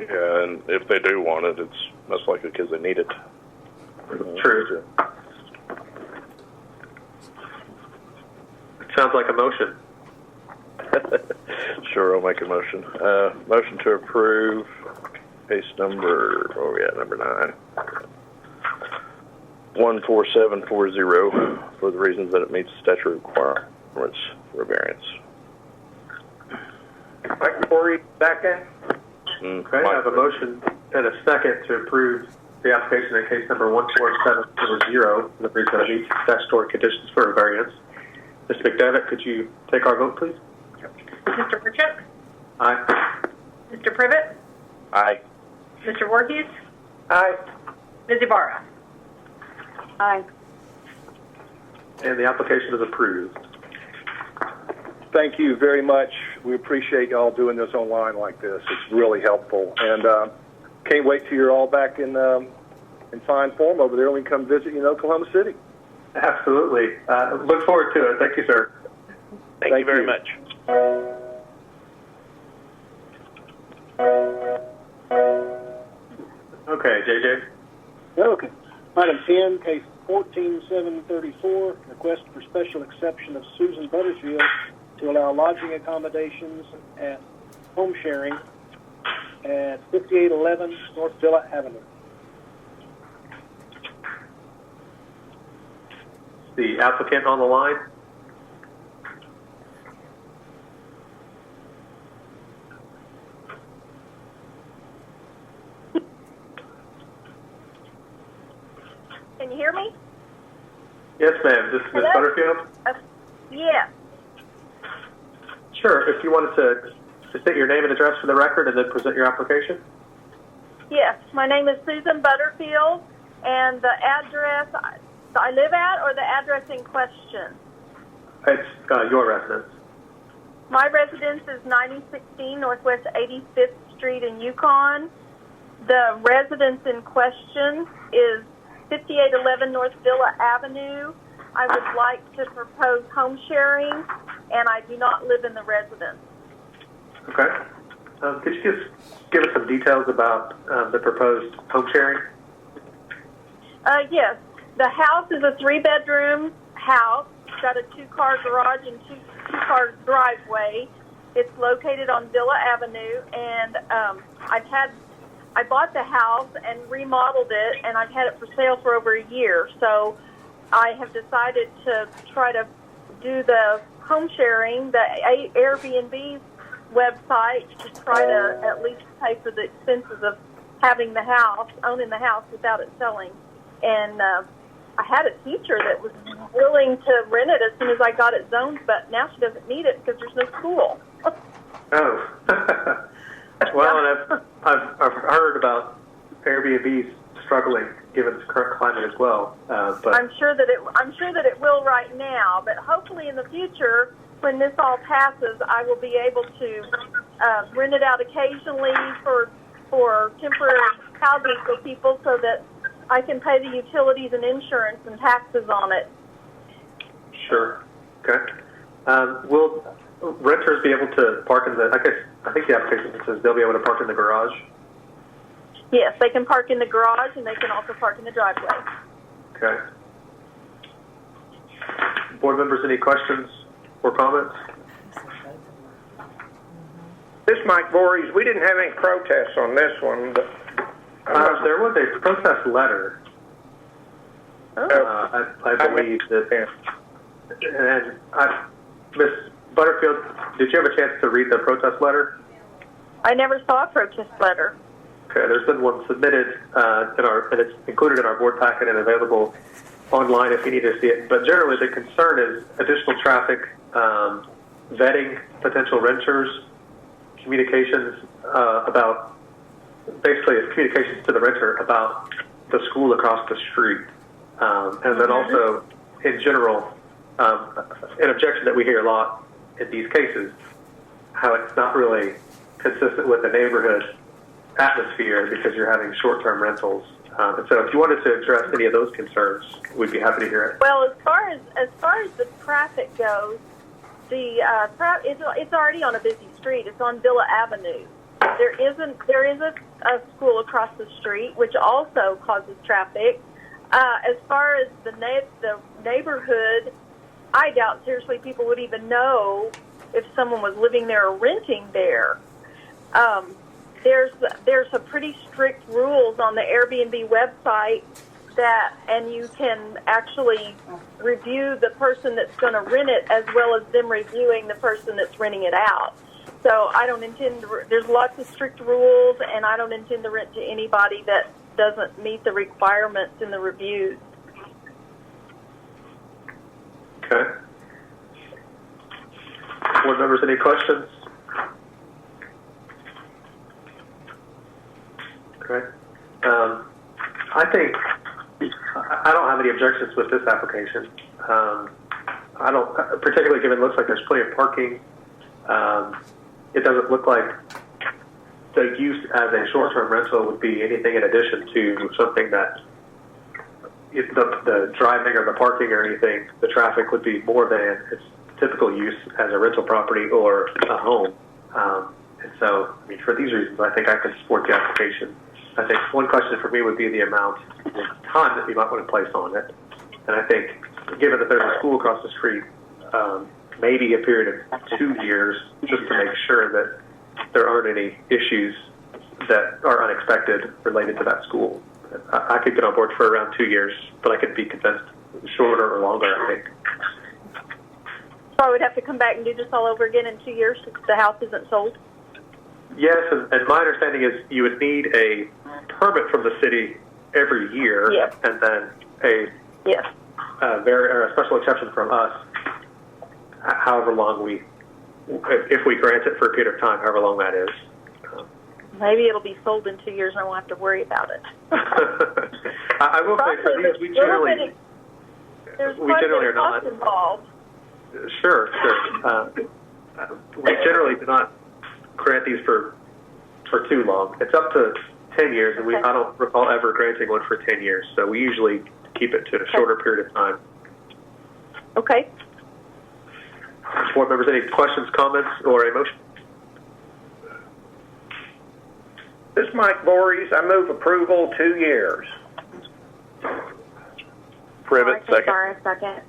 Speaker 3: Yeah, and if they do want it, it's most likely because they need it.
Speaker 1: True. It sounds like a motion.
Speaker 3: Sure, I'll make a motion. Motion to approve case number, number 9. 14740 for the reasons that it meets statutory requirements for variance.
Speaker 11: Mike Corey, second.
Speaker 1: Okay, I have a motion and a second to approve the application in case number 14740 for the reason that it meets statutory conditions for a variance. Ms. McDevitt, could you take our vote, please?
Speaker 4: Mr. Merchant?
Speaker 1: Aye.
Speaker 4: Mr. Privet?
Speaker 3: Aye.
Speaker 4: Mr. Voorhees?
Speaker 11: Aye.
Speaker 4: Ms. Ibarra?
Speaker 6: Aye.
Speaker 1: And the application is approved.
Speaker 18: Thank you very much. We appreciate y'all doing this online like this. It's really helpful. And can't wait till you're all back in fine form over there when we come visit you in Oklahoma City.
Speaker 1: Absolutely. Look forward to it. Thank you, sir.
Speaker 19: Thank you very much.
Speaker 1: Okay, JJ.
Speaker 5: Okay. Item 10, case 14734, request for special exception of Susan Butterfield to allow lodging accommodations at home sharing at 5811 North Villa Avenue.
Speaker 1: The applicant on the line.
Speaker 4: Can you hear me?
Speaker 1: Yes, ma'am. This is Ms. Butterfield?
Speaker 4: Yes.
Speaker 1: Sure. If you wanted to state your name and address for the record and then present your application.
Speaker 4: Yes. My name is Susan Butterfield, and the address I live at or the address in question?
Speaker 1: It's your residence.
Speaker 4: My residence is 9016 Northwest 85th Street in Yukon. The residence in question is 5811 North Villa Avenue. I would like to propose home sharing, and I do not live in the residence.
Speaker 1: Okay. Could you just give us some details about the proposed home sharing?
Speaker 4: Yes. The house is a 3-bedroom house. It's got a 2-car garage and 2-car driveway. It's located on Villa Avenue, and I bought the house and remodeled it, and I've had it for sale for over a year. So I have decided to try to do the home sharing, the Airbnb website, to try to at least pay for the expenses of having the house, owning the house without it selling. And I had a teacher that was willing to rent it as soon as I got it zoned, but now she doesn't need it because there's no school.
Speaker 1: Oh. Well, and I've heard about Airbnbs struggling given the current climate as well. But
Speaker 4: I'm sure that it will right now, but hopefully in the future, when this all passes, I will be able to rent it out occasionally for temporary housing for people, so that I can pay the utilities and insurance and taxes on it.
Speaker 1: Sure. Okay. Will renters be able to park in the? I think the application says they'll be able to park in the garage.
Speaker 4: Yes, they can park in the garage, and they can also park in the driveway.
Speaker 1: Okay. Board members, any questions or comments?
Speaker 11: This is Mike Voorhees. We didn't have any protests on this one, but
Speaker 1: there was a protest letter. I believe that. And Ms. Butterfield, did you have a chance to read the protest letter?
Speaker 4: I never saw a protest letter.
Speaker 1: Okay, there's been one submitted and it's included in our board packet and available online if you need to see it. But generally, the concern is additional traffic, vetting potential renters, communications about, basically it's communications to the renter about the school across the street. And then also, in general, an objection that we hear a lot in these cases, how it's not really consistent with the neighborhood atmosphere because you're having short-term rentals. And so if you wanted to address any of those concerns, we'd be happy to hear it.
Speaker 4: Well, as far as the traffic goes, it's already on a busy street. It's on Villa Avenue. There is a school across the street, which also causes traffic. As far as the neighborhood, I doubt seriously people would even know if someone was living there or renting there. There's some pretty strict rules on the Airbnb website and you can actually review the person that's going to rent it as well as them reviewing the person that's renting it out. So I don't intend there's lots of strict rules, and I don't intend to rent to anybody that doesn't meet the requirements in the reviews.
Speaker 1: Okay. Board members, any questions? Okay. I think I don't have any objections with this application. I don't, particularly given it looks like there's plenty of parking. It doesn't look like the use as a short-term rental would be anything in addition to something that the driving or the parking or anything, the traffic would be more than its typical use as a rental property or a home. And so, I mean, for these reasons, I think I can support the application. I think one question for me would be the amount of time that you might want to place on it. And I think, given that there's a school across the street, maybe a period of 2 years, just to make sure that there aren't any issues that are unexpected related to that school. I could get on board for around 2 years, but I could be convinced shorter or longer, I think.
Speaker 4: So I would have to come back and do this all over again in 2 years since the house isn't sold?
Speaker 1: Yes, and my understanding is you would need a permit from the city every year, and then a
Speaker 4: Yes.
Speaker 1: or a special exception from us, however long if we grant it for a period of time, however long that is.
Speaker 4: Maybe it'll be sold in 2 years and I won't have to worry about it.
Speaker 1: I will say for these, we generally are not
Speaker 4: involved.
Speaker 1: Sure. We generally do not grant these for too long. It's up to 10 years, and I don't recall ever granting one for 10 years. So we usually keep it to a shorter period of time.
Speaker 4: Okay.
Speaker 1: Board members, any questions, comments, or a motion?
Speaker 11: This is Mike Voorhees. I move approval 2 years.
Speaker 3: Privet, second.
Speaker 6: Second.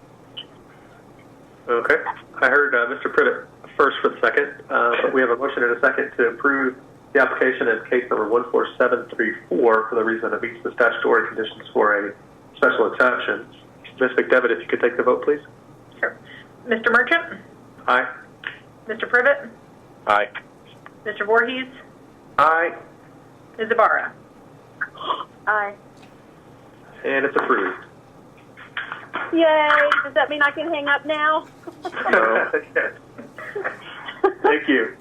Speaker 1: Okay. I heard Mr. Privet first for the second, but we have a motion and a second to approve the application in case number 14734 for the reason it meets the statutory conditions for a special exception. Ms. McDevitt, if you could take the vote, please.
Speaker 20: Sure. Mr. Merchant?
Speaker 1: Aye.
Speaker 20: Mr. Privet?
Speaker 3: Aye.
Speaker 20: Mr. Voorhees?
Speaker 11: Aye.
Speaker 20: Ms. Ibarra?
Speaker 6: Aye.
Speaker 1: And it's approved.
Speaker 4: Yay. Does that mean I can hang up now?
Speaker 1: Yes. Thank you.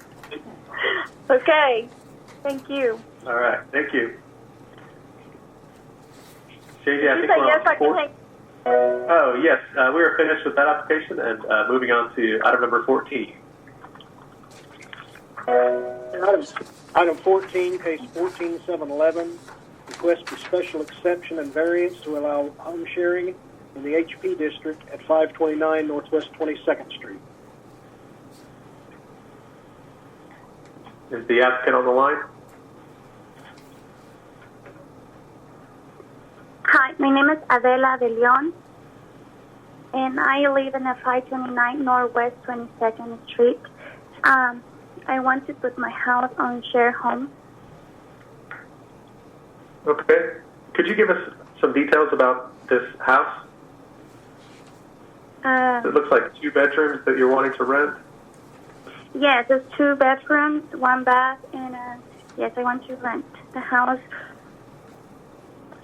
Speaker 4: Okay. Thank you.
Speaker 1: All right. Thank you. JJ, I
Speaker 4: Did you
Speaker 1: think
Speaker 4: say
Speaker 1: we're
Speaker 4: yes,
Speaker 1: on
Speaker 4: I can
Speaker 1: four.
Speaker 4: hang
Speaker 1: Oh, yes. We are finished with that application and moving on to item number 14.
Speaker 5: Item 14, case 14711, request for special exception and variance to allow home sharing in the HP district at 529 Northwest 22nd Street.
Speaker 1: Is the applicant on the line?
Speaker 6: Hi, my name is Adela de Leon, and I live in a 529 Northwest 22nd Street. I want to put my house on share home.
Speaker 1: Okay. Could you give us some details about this house? It looks like 2 bedrooms that you're wanting to rent.
Speaker 6: Yes, it's 2 bedrooms, 1 bath, and yes, I want to rent the house.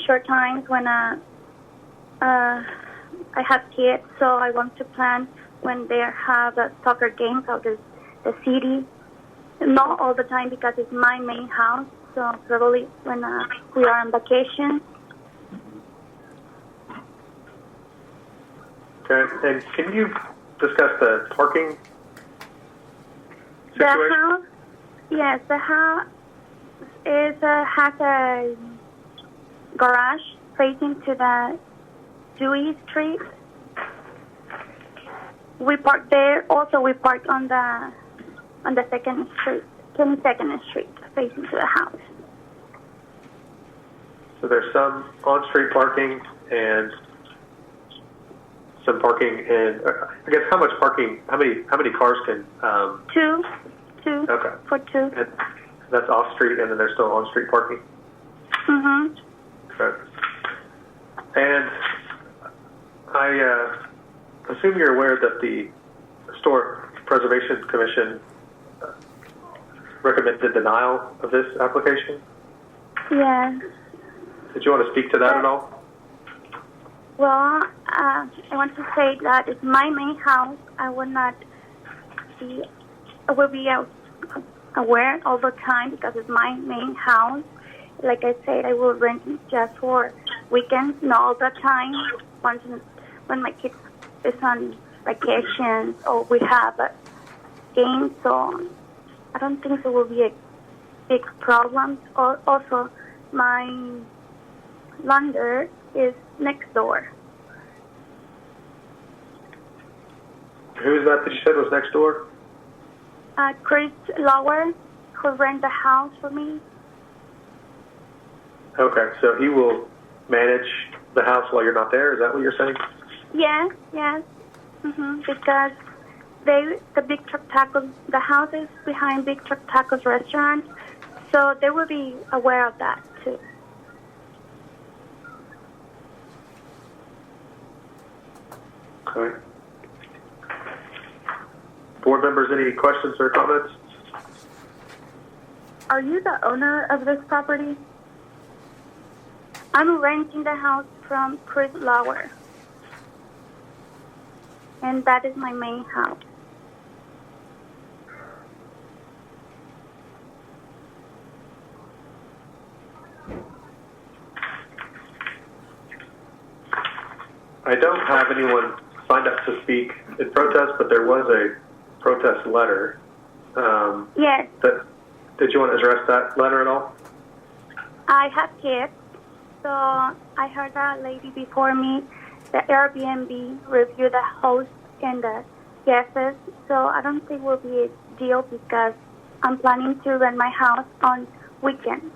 Speaker 6: Short times when I have kids, so I want to plan when they have soccer games of the city. Not all the time because it's my main house, so probably when we are on vacation.
Speaker 1: Okay. And can you discuss the parking situation?
Speaker 6: The house, yes, the house has a garage facing to the Dewey Street. We park there. Also, we park on the 2nd Street, 22nd Street, facing to the house.
Speaker 1: So there's some on-street parking and some parking in. I guess how much parking? How many cars can?
Speaker 6: 2.
Speaker 1: Okay.
Speaker 6: For 2.
Speaker 1: And that's off-street, and then there's still on-street parking.
Speaker 6: Mhm.
Speaker 1: Okay. And I assume you're aware that the Historic Preservation Commission recommended denial of this application.
Speaker 6: Yeah.
Speaker 1: Did you want to speak to that at all?
Speaker 6: Well, I want to say that it's my main house. I will be aware all the time because it's my main house. Like I said, I will rent it just for weekends, not all the time. Once when my kids is on vacation or we have a game, so I don't think it will be a big problem. Also, my laundry is next door.
Speaker 1: Who is that you said was next door?
Speaker 6: Chris Lauer, who rent the house for me.
Speaker 1: Okay, so he will manage the house while you're not there. Is that what you're saying?
Speaker 6: Yes. Because the Big Truck Tacos, the house is behind Big Truck Tacos restaurant, so they will be aware of that too.
Speaker 1: Okay. Board members, any questions or comments?
Speaker 6: Are you the owner of this property?
Speaker 21: I'm renting the house from Chris Lauer, and that is my main house.
Speaker 1: I don't have anyone signed up to speak in protest, but there was a protest letter.
Speaker 21: Yes.
Speaker 1: Did you want to address that letter at all?
Speaker 21: I have kids, so I heard a lady before me, the Airbnb reviewed the host and the guests, so I don't think it will be a deal because I'm planning to rent my house on weekends,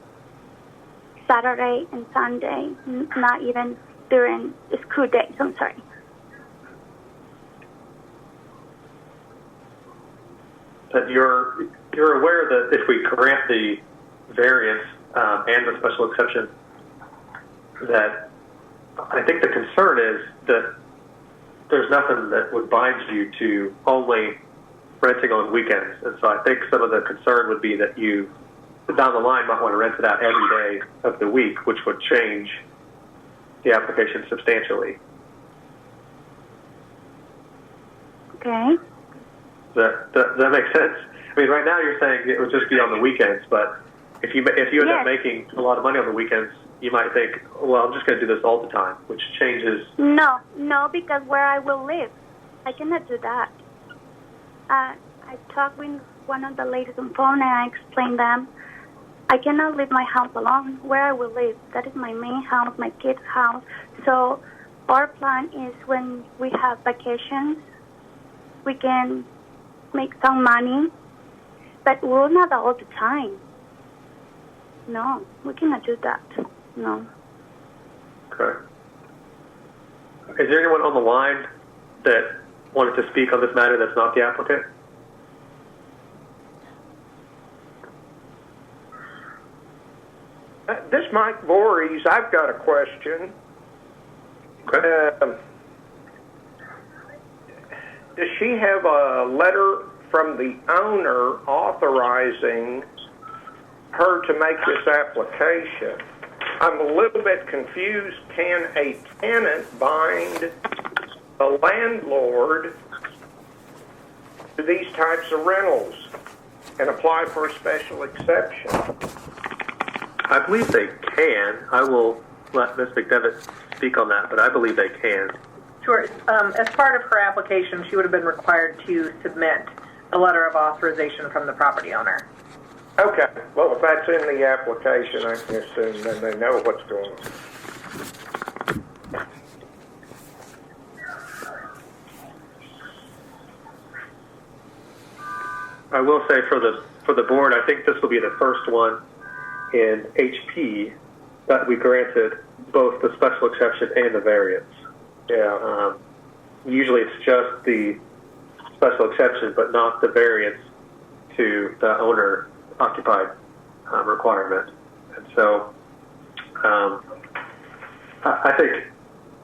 Speaker 21: Saturday and Sunday, not even during school days, I'm sorry.
Speaker 1: That you're aware that if we grant the variance and the special exception, that I think the concern is that there's nothing that would bind you to only renting on weekends. And so I think some of the concern would be that you, down the line, might want to rent it out every day of the week, which would change the application substantially.
Speaker 21: Okay.
Speaker 1: Does that make sense? I mean, right now you're saying it would just be on the weekends, but if you end up making a lot of money on the weekends, you might think, well, I'm just going to do this all the time, which changes.
Speaker 21: No, because where I will live, I cannot do that. I talked with one of the ladies on the phone and I explained them, I cannot leave my house alone. Where I will live, that is my main house, my kid's house. So our plan is when we have vacations, we can make some money, but we're not all the time. No, we cannot do that. No.
Speaker 1: Okay. Is there anyone on the line that wanted to speak on this matter that's not the applicant?
Speaker 11: This is Mike Voorhees. I've got a question.
Speaker 1: Okay.
Speaker 11: Does she have a letter from the owner authorizing her to make this application? I'm a little bit confused. Can a tenant bind the landlord to these types of rentals and apply for a special exception?
Speaker 1: I believe they can. I will let Ms. McDevitt speak on that, but I believe they can.
Speaker 20: Sure. As part of her application, she would have been required to submit a letter of authorization from the property owner.
Speaker 11: Okay. Well, if that's in the application, I can assume then they know what's going on.
Speaker 1: I will say for the board, I think this will be the first one in HP that we granted both the special exception and the variance. Yeah. Usually it's just the special exception, but not the variance to the owner occupied requirement. And so I think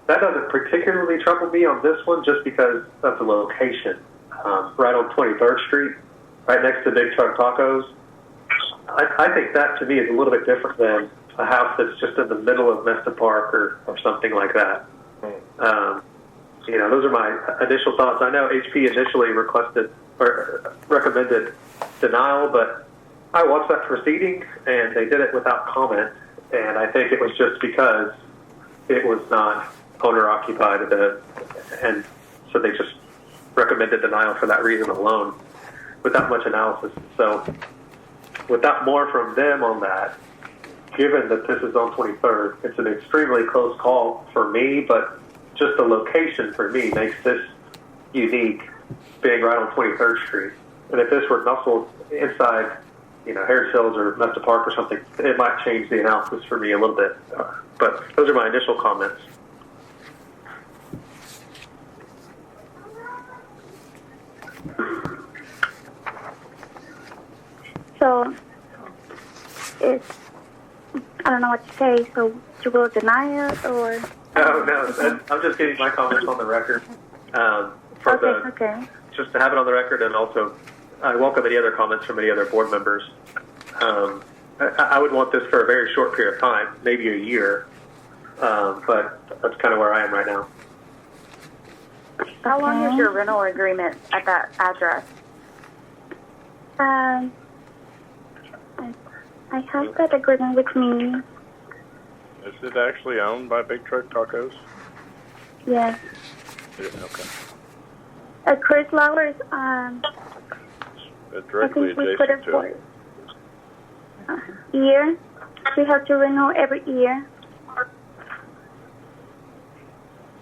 Speaker 1: that doesn't particularly trouble me on this one just because of the location. Right on 23rd Street, right next to Big Truck Tacos. I think that to me is a little bit different than a house that's just in the middle of Mesta Park or something like that. Those are my initial thoughts. I know HP initially requested or recommended denial, but I watched that proceeding and they did it without comment, and I think it was just because it was not owner occupied, and so they just recommended denial for that reason alone, without much analysis. So, without more from them on that, given that this is on 23rd, it's an extremely close call for me, but just the location for me makes this unique, being right on 23rd Street. And if this were nestled inside, Harris Hills or Mesta Park or something, it might change the analysis for me a little bit. But those are my initial comments.
Speaker 21: So, I don't know what to say. So, you will deny it or?
Speaker 1: No. I'm just getting my comments on the record. Just to have it on the record, and also I welcome any other comments from any other board members. I would want this for a very short period of time, maybe a year, but that's kind of where I am right now.
Speaker 6: How long is your rental agreement at that address?
Speaker 21: I have that agreement with me.
Speaker 3: Is it actually owned by Big Truck Tacos?
Speaker 21: Yes.
Speaker 3: Okay.
Speaker 21: Chris Lauer is,
Speaker 3: Directly
Speaker 21: I think we put
Speaker 3: adjacent
Speaker 21: it
Speaker 3: to it.
Speaker 21: for year. We have to renew every year.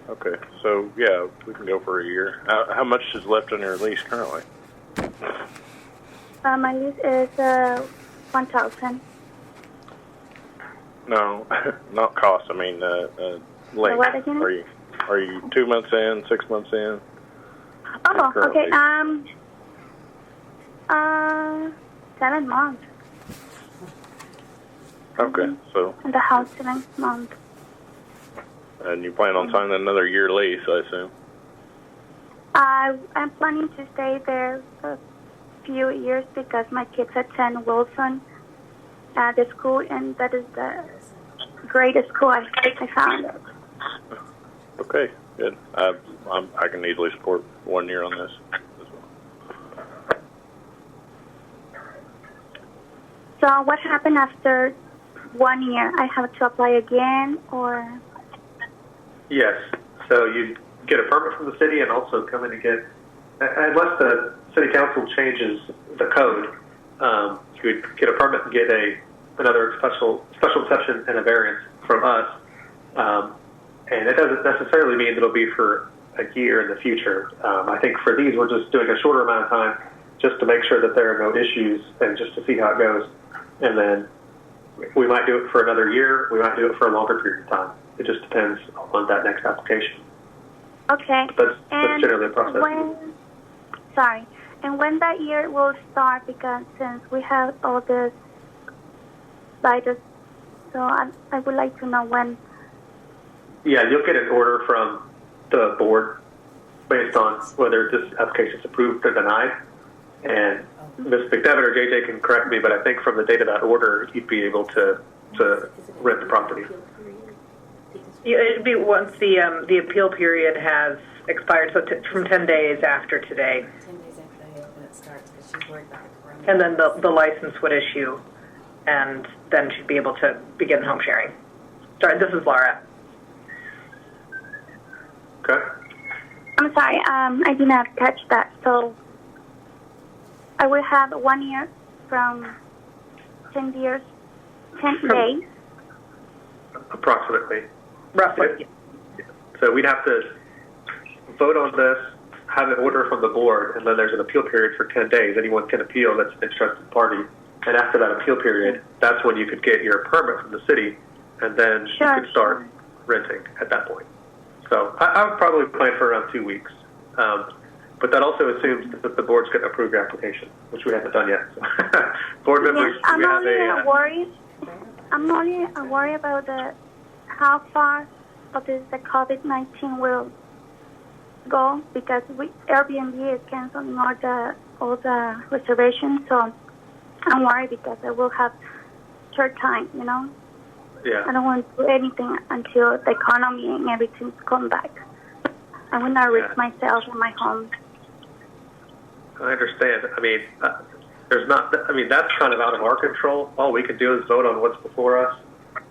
Speaker 3: Okay, so yeah, we can go for a year. How much is left on your lease currently?
Speaker 21: My lease is 1,000.
Speaker 3: No, not cost. I mean, length.
Speaker 21: What again?
Speaker 3: Are you 2 months in, 6 months in?
Speaker 21: Oh, okay.
Speaker 3: Currently.
Speaker 21: 7 months.
Speaker 3: Okay, so.
Speaker 21: And the house 7 months.
Speaker 3: And you plan on signing another year lease, I assume?
Speaker 21: I'm planning to stay there for a few years because my kids attend Wilson at the school, and that is the greatest school I found.
Speaker 3: Okay, good. I can easily support 1 year on this as well.
Speaker 21: So what happened after 1 year? I have to apply again, or?
Speaker 1: Yes. So you get a permit from the city and also come in and get, unless the city council changes the code, you would get a permit and get another special exception and a variance from us. And it doesn't necessarily mean that it'll be for a year in the future. I think for these, we're just doing a shorter amount of time just to make sure that there are no issues and just to see how it goes. And then we might do it for another year. We might do it for a longer period of time. It just depends on that next application.
Speaker 21: Okay.
Speaker 1: That's generally the process.
Speaker 21: And when that year will start, because since we have all this virus, so I would like to know when.
Speaker 1: Yeah, you'll get an order from the board based on whether this application is approved or denied. And Ms. McDevitt or JJ can correct me, but I think from the date of that order, you'd be able to rent the property.
Speaker 20: Yeah, it'd be once the appeal period has expired, so from 10 days after today.
Speaker 2: 10 days after they open, it starts, because she's worried about the corona.
Speaker 20: And then the license would issue, and then she'd be able to begin home sharing. Sorry, this is Laura.
Speaker 1: Okay.
Speaker 21: I'm sorry, I did not catch that. So I will have 1 year from 10 days.
Speaker 1: Approximately.
Speaker 20: Roughly.
Speaker 1: So we'd have to vote on this, have an order from the board, and then there's an appeal period for 10 days. Anyone can appeal that's an interested party. And after that appeal period, that's when you could get your permit from the city, and then you could start renting at that point. So I would probably plan for around 2 weeks. But that also assumes that the board's going to approve your application, which we haven't done yet. So board members,
Speaker 21: I'm
Speaker 1: we have
Speaker 21: I'm only worried about how far of the COVID-19 will go, because Airbnb is canceling all the reservations. So I'm worried because I will have short time, you know.
Speaker 1: Yeah.
Speaker 21: I don't want to do anything until the economy and everything's come back. I will not risk myself and my home.
Speaker 1: I understand. I mean, that's kind of out of our control. All we can do is vote on what's before us.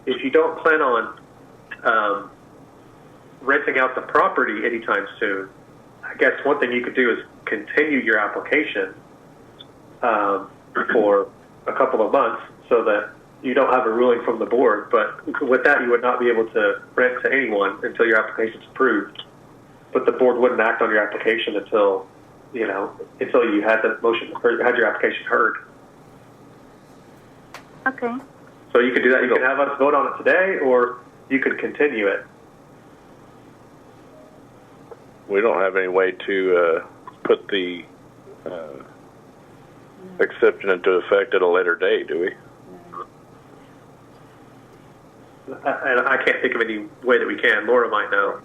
Speaker 1: If you don't plan on renting out the property anytime soon, I guess one thing you could do is continue your application for a couple of months so that you don't have a ruling from the board. But with that, you would not be able to rent to anyone until your application's approved. But the board wouldn't act on your application until you had the motion or had your application heard.
Speaker 21: Okay.
Speaker 1: So you could do that. You can have us vote on it today, or you could continue it.
Speaker 3: We don't have any way to put the exception into effect at a later date, do we?
Speaker 1: And I can't think of any way that we can. Laura might know.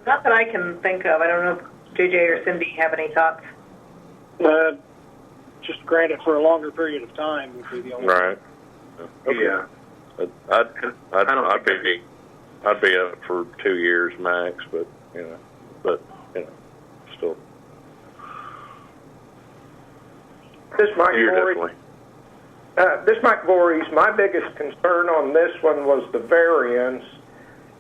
Speaker 20: Not that I can think of. I don't know if JJ or Cindy have any thoughts.
Speaker 5: Just grant it for a longer period of time would be the only.
Speaker 3: Right. Okay.
Speaker 1: Yeah.
Speaker 3: I'd I'd be up for 2 years max, but still.
Speaker 11: This might
Speaker 3: Year,
Speaker 11: vary.
Speaker 3: definitely.
Speaker 11: This might vary. My biggest concern on this one was the variance,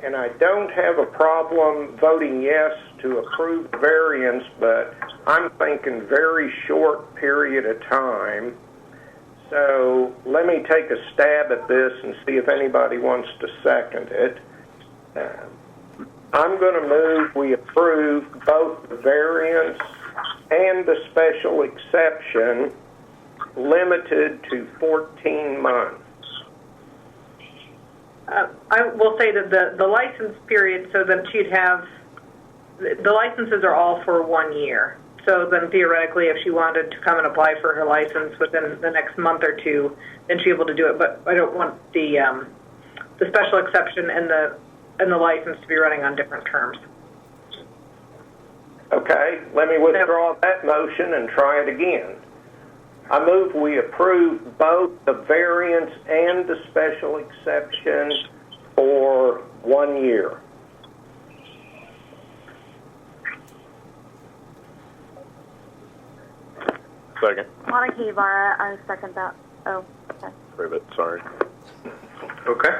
Speaker 11: and I don't have a problem voting yes to approve the variance, but I'm thinking very short period of time. So let me take a stab at this and see if anybody wants to second it. I'm going to move we approve both the variance and the special exception limited to 14 months.
Speaker 20: I will say that the license period, so then she'd have, the licenses are all for 1 year. So then theoretically, if she wanted to come and apply for her license within the next month or two, then she'd be able to do it. But I don't want the special exception and the license to be running on different terms.
Speaker 11: Okay, let me withdraw that motion and try it again. I move we approve both the variance and the special exception for 1 year.
Speaker 3: Second.
Speaker 21: Monica Ibarra, I second that. Oh, okay.
Speaker 3: Prove it. Sorry.
Speaker 1: Okay.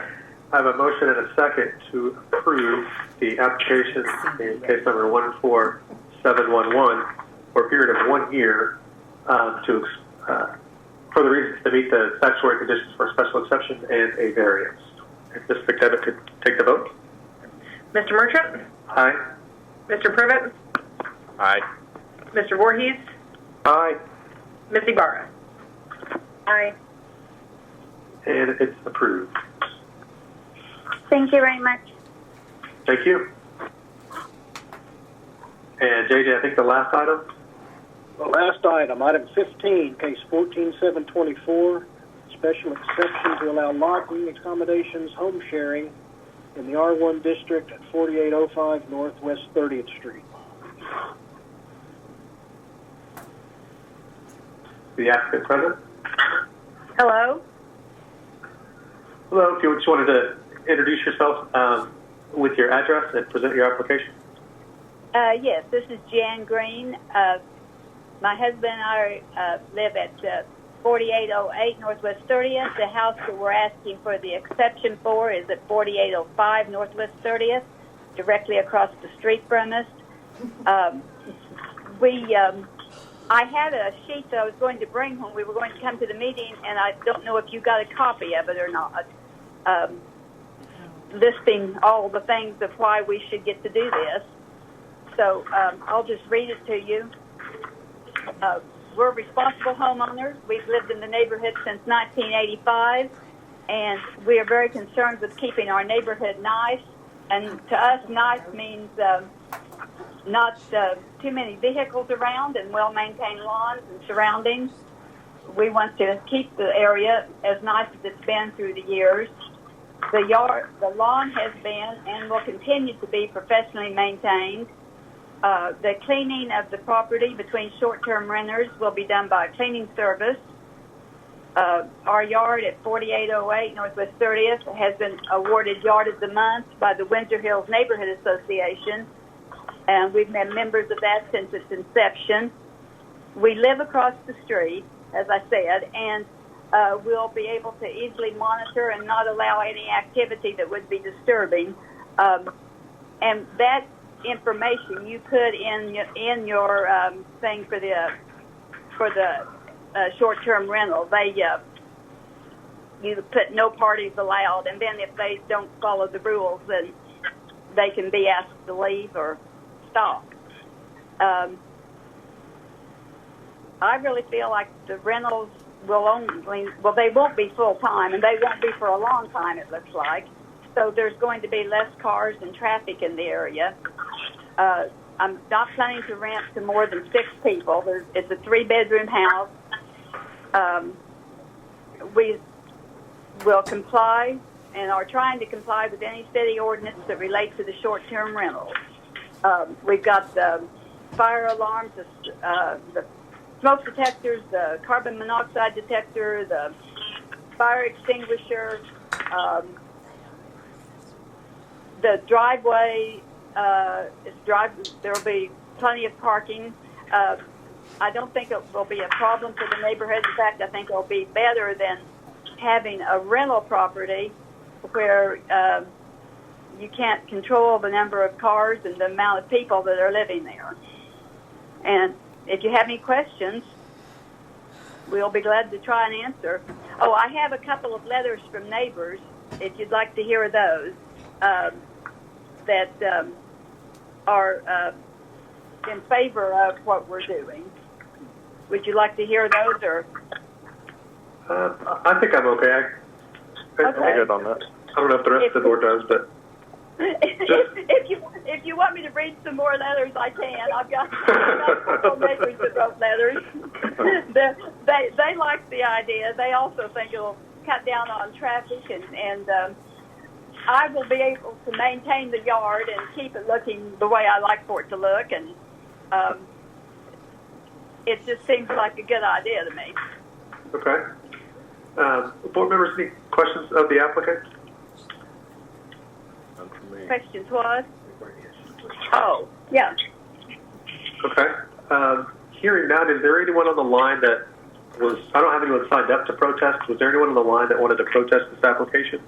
Speaker 1: I have a motion and a second to approve the application in case number 14711 for a period of 1 year for the reasons to meet the statutory conditions for a special exception and a variance. If Ms. McDevitt could take the vote.
Speaker 20: Mr. Merchant?
Speaker 1: Aye.
Speaker 20: Mr. Privet?
Speaker 3: Aye.
Speaker 20: Mr. Voorhees?
Speaker 11: Aye.
Speaker 20: Ms. Ibarra?
Speaker 6: Aye.
Speaker 1: And it's approved.
Speaker 21: Thank you very much.
Speaker 1: Thank you. And JJ, I think the last item?
Speaker 5: The last item, item 15, case 14724, special exception to allow lodging accommodations, home sharing in the R1 district at 4805 Northwest 30th Street.
Speaker 1: The applicant present?
Speaker 4: Hello?
Speaker 1: Hello, if you just wanted to introduce yourself with your address and present your application.
Speaker 7: Yes, this is Jan Green. My husband and I live at 4808 Northwest 30th. The house that we're asking for the exception for is at 4805 Northwest 30th, directly across the street from us. I had a sheet that I was going to bring when we were going to come to the meeting, and I don't know if you got a copy of it or not, listing all the things of why we should get to do this. So I'll just read it to you. We're responsible homeowners. We've lived in the neighborhood since 1985, and we are very concerned with keeping our neighborhood nice. And to us, nice means not too many vehicles around and well-maintained lawns and surroundings. We want to keep the area as nice as it's been through the years. The lawn has been and will continue to be professionally maintained. The cleaning of the property between short-term renters will be done by a cleaning service. Our yard at 4808 Northwest 30th has been awarded Yard of the Month by the Winter Hills Neighborhood Association, and we've been members of that since its inception. We live across the street, as I said, and we'll be able to easily monitor and not allow any activity that would be disturbing. And that information you put in your thing for the short-term rental. You put no parties allowed, and then if they don't follow the rules, then they can be asked to leave or stop. I really feel like the rentals they won't be full-time, and they won't be for a long time, it looks like. So there's going to be less cars and traffic in the area. I'm not planning to rent to more than 6 people. It's a 3-bedroom house. We will comply and are trying to comply with any city ordinance that relates to the short-term rentals. We've got the fire alarms, the smoke detectors, the carbon monoxide detector, the fire extinguisher, the driveway there will be plenty of parking. I don't think it will be a problem for the neighborhood. In fact, I think it will be better than having a rental property where you can't control the number of cars and the amount of people that are living there. And if you have any questions, we'll be glad to try and answer. Oh, I have a couple of letters from neighbors, if you'd like to hear those, that are in favor of what we're doing. Would you like to hear those, or?
Speaker 1: I think I'm okay. I'm good on that. I don't know if the rest of the board does, but
Speaker 7: if you want me to read some more letters, I can. I've got a couple neighbors that wrote letters. They like the idea. They also think it'll cut down on traffic, and I will be able to maintain the yard and keep it looking the way I like for it to look, and it just seems like a good idea to me.
Speaker 1: Okay. Board members, any questions of the applicant?
Speaker 3: None for me.
Speaker 7: Questions was? Oh, yeah.
Speaker 1: Okay. Hearing none, is there anyone on the line that was, I don't have anyone signed up to protest. Was there anyone on the line that wanted to protest this application?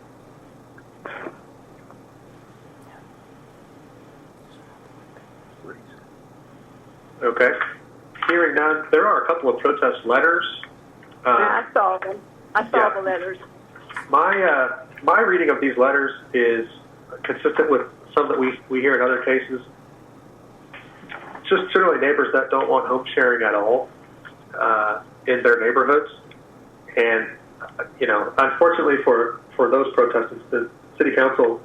Speaker 1: Okay. Hearing none, there are a couple of protest letters.
Speaker 7: I saw them. I saw the letters.
Speaker 1: My reading of these letters is consistent with some that we hear in other cases. Just generally neighbors that don't want home sharing at all in their neighborhoods. And, unfortunately for those protesters, the city council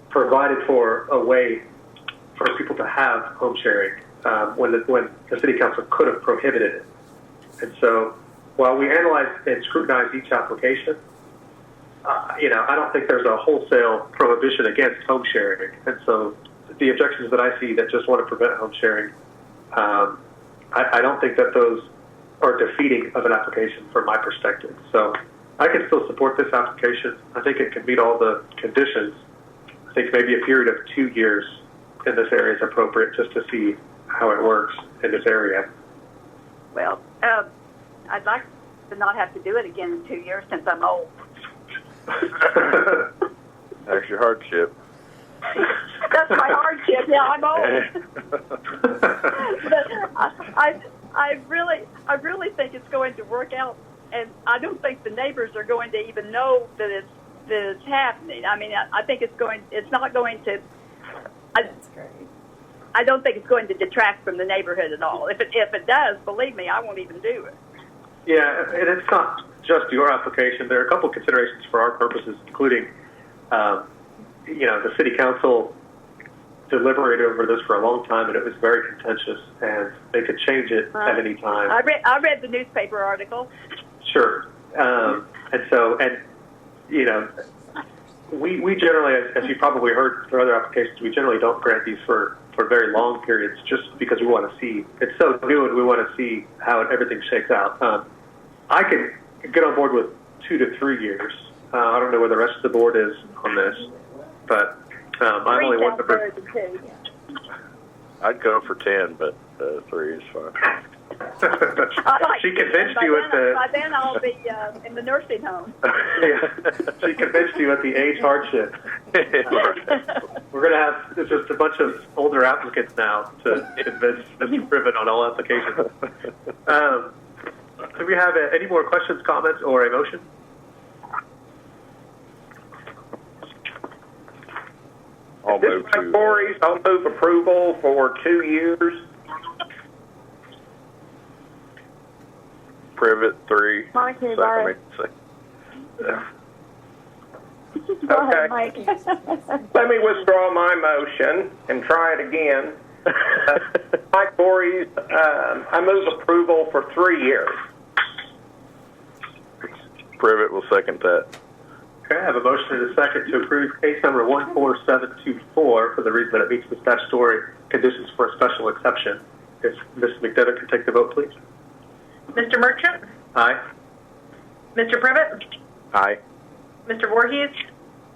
Speaker 1: provided for a way for people to have home sharing when the city council could have prohibited it. And so while we analyze and scrutinize each application, I don't think there's a wholesale prohibition against home sharing. And so the objections that I see that just want to prevent home sharing, I don't think that those are defeating of an application from my perspective. So I can still support this application. I think it can meet all the conditions. I think maybe a period of 2 years in this area is appropriate just to see how it works in this area.
Speaker 7: Well, I'd like to not have to do it again in 2 years since I'm old.
Speaker 3: That's your hardship.
Speaker 7: That's my hardship. Yeah, I'm old. But I really think it's going to work out, and I don't think the neighbors are going to even know that it's happening. I mean, I think it's not going to. That's great. I don't think it's going to detract from the neighborhood at all. If it does, believe me, I won't even do it.
Speaker 1: Yeah, and it's not just your application. There are a couple of considerations for our purposes, including, the city council deliberated over this for a long time, and it was very contentious, and they could change it at any time.
Speaker 7: I read the newspaper article.
Speaker 1: Sure. We generally, as you probably heard for other applications, we generally don't grant these for very long periods just because we want to see. It's so new and we want to see how everything shakes out. I can get on board with 2 to 3 years. I don't know where the rest of the board is on this, but I'm only one member.
Speaker 3: I'd go for 10, but 3 is fine.
Speaker 1: She convinced you at the.
Speaker 7: By then I'll be in the nursing home.
Speaker 1: Yeah, she convinced you at the age hardship. We're going to have just a bunch of older applicants now to convince Mr. Privet on all applications. Do we have any more questions, comments, or a motion?
Speaker 11: I'll move approval for 2 years.
Speaker 3: Privet 3.
Speaker 21: Mike,
Speaker 3: Second.
Speaker 21: Go ahead, Mike.
Speaker 11: Let me withdraw my motion and try it again. Mike Voorhees, I move approval for 3 years.
Speaker 3: Privet will second that.
Speaker 1: Okay, I have a motion and a second to approve case number 14724 for the reason that it meets the statutory conditions for a special exception. If Ms. McDevitt can take the vote, please.
Speaker 20: Mr. Merchant?
Speaker 1: Aye.
Speaker 20: Mr. Privet?
Speaker 3: Aye.
Speaker 20: Mr. Voorhees?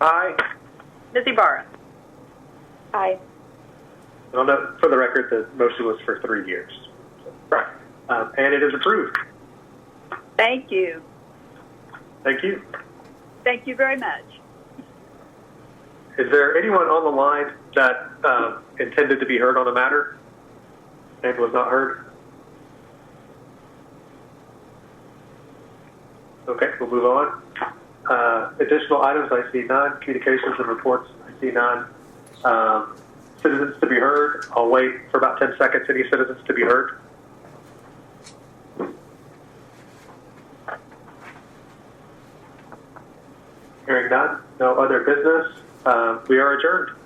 Speaker 11: Aye.
Speaker 20: Ms. Ibarra?
Speaker 6: Aye.
Speaker 1: And I'll note for the record, the motion was for 3 years. Right. And it is approved.
Speaker 7: Thank you.
Speaker 1: Thank you.
Speaker 7: Thank you very much.
Speaker 1: Is there anyone on the line that intended to be heard on the matter and was not heard? Okay, we'll move on. Additional items, I see none. Communications and reports, I see none. Citizens to be heard. I'll wait for about 10 seconds. Any citizens to be heard? Hearing none. No other business. We are adjourned.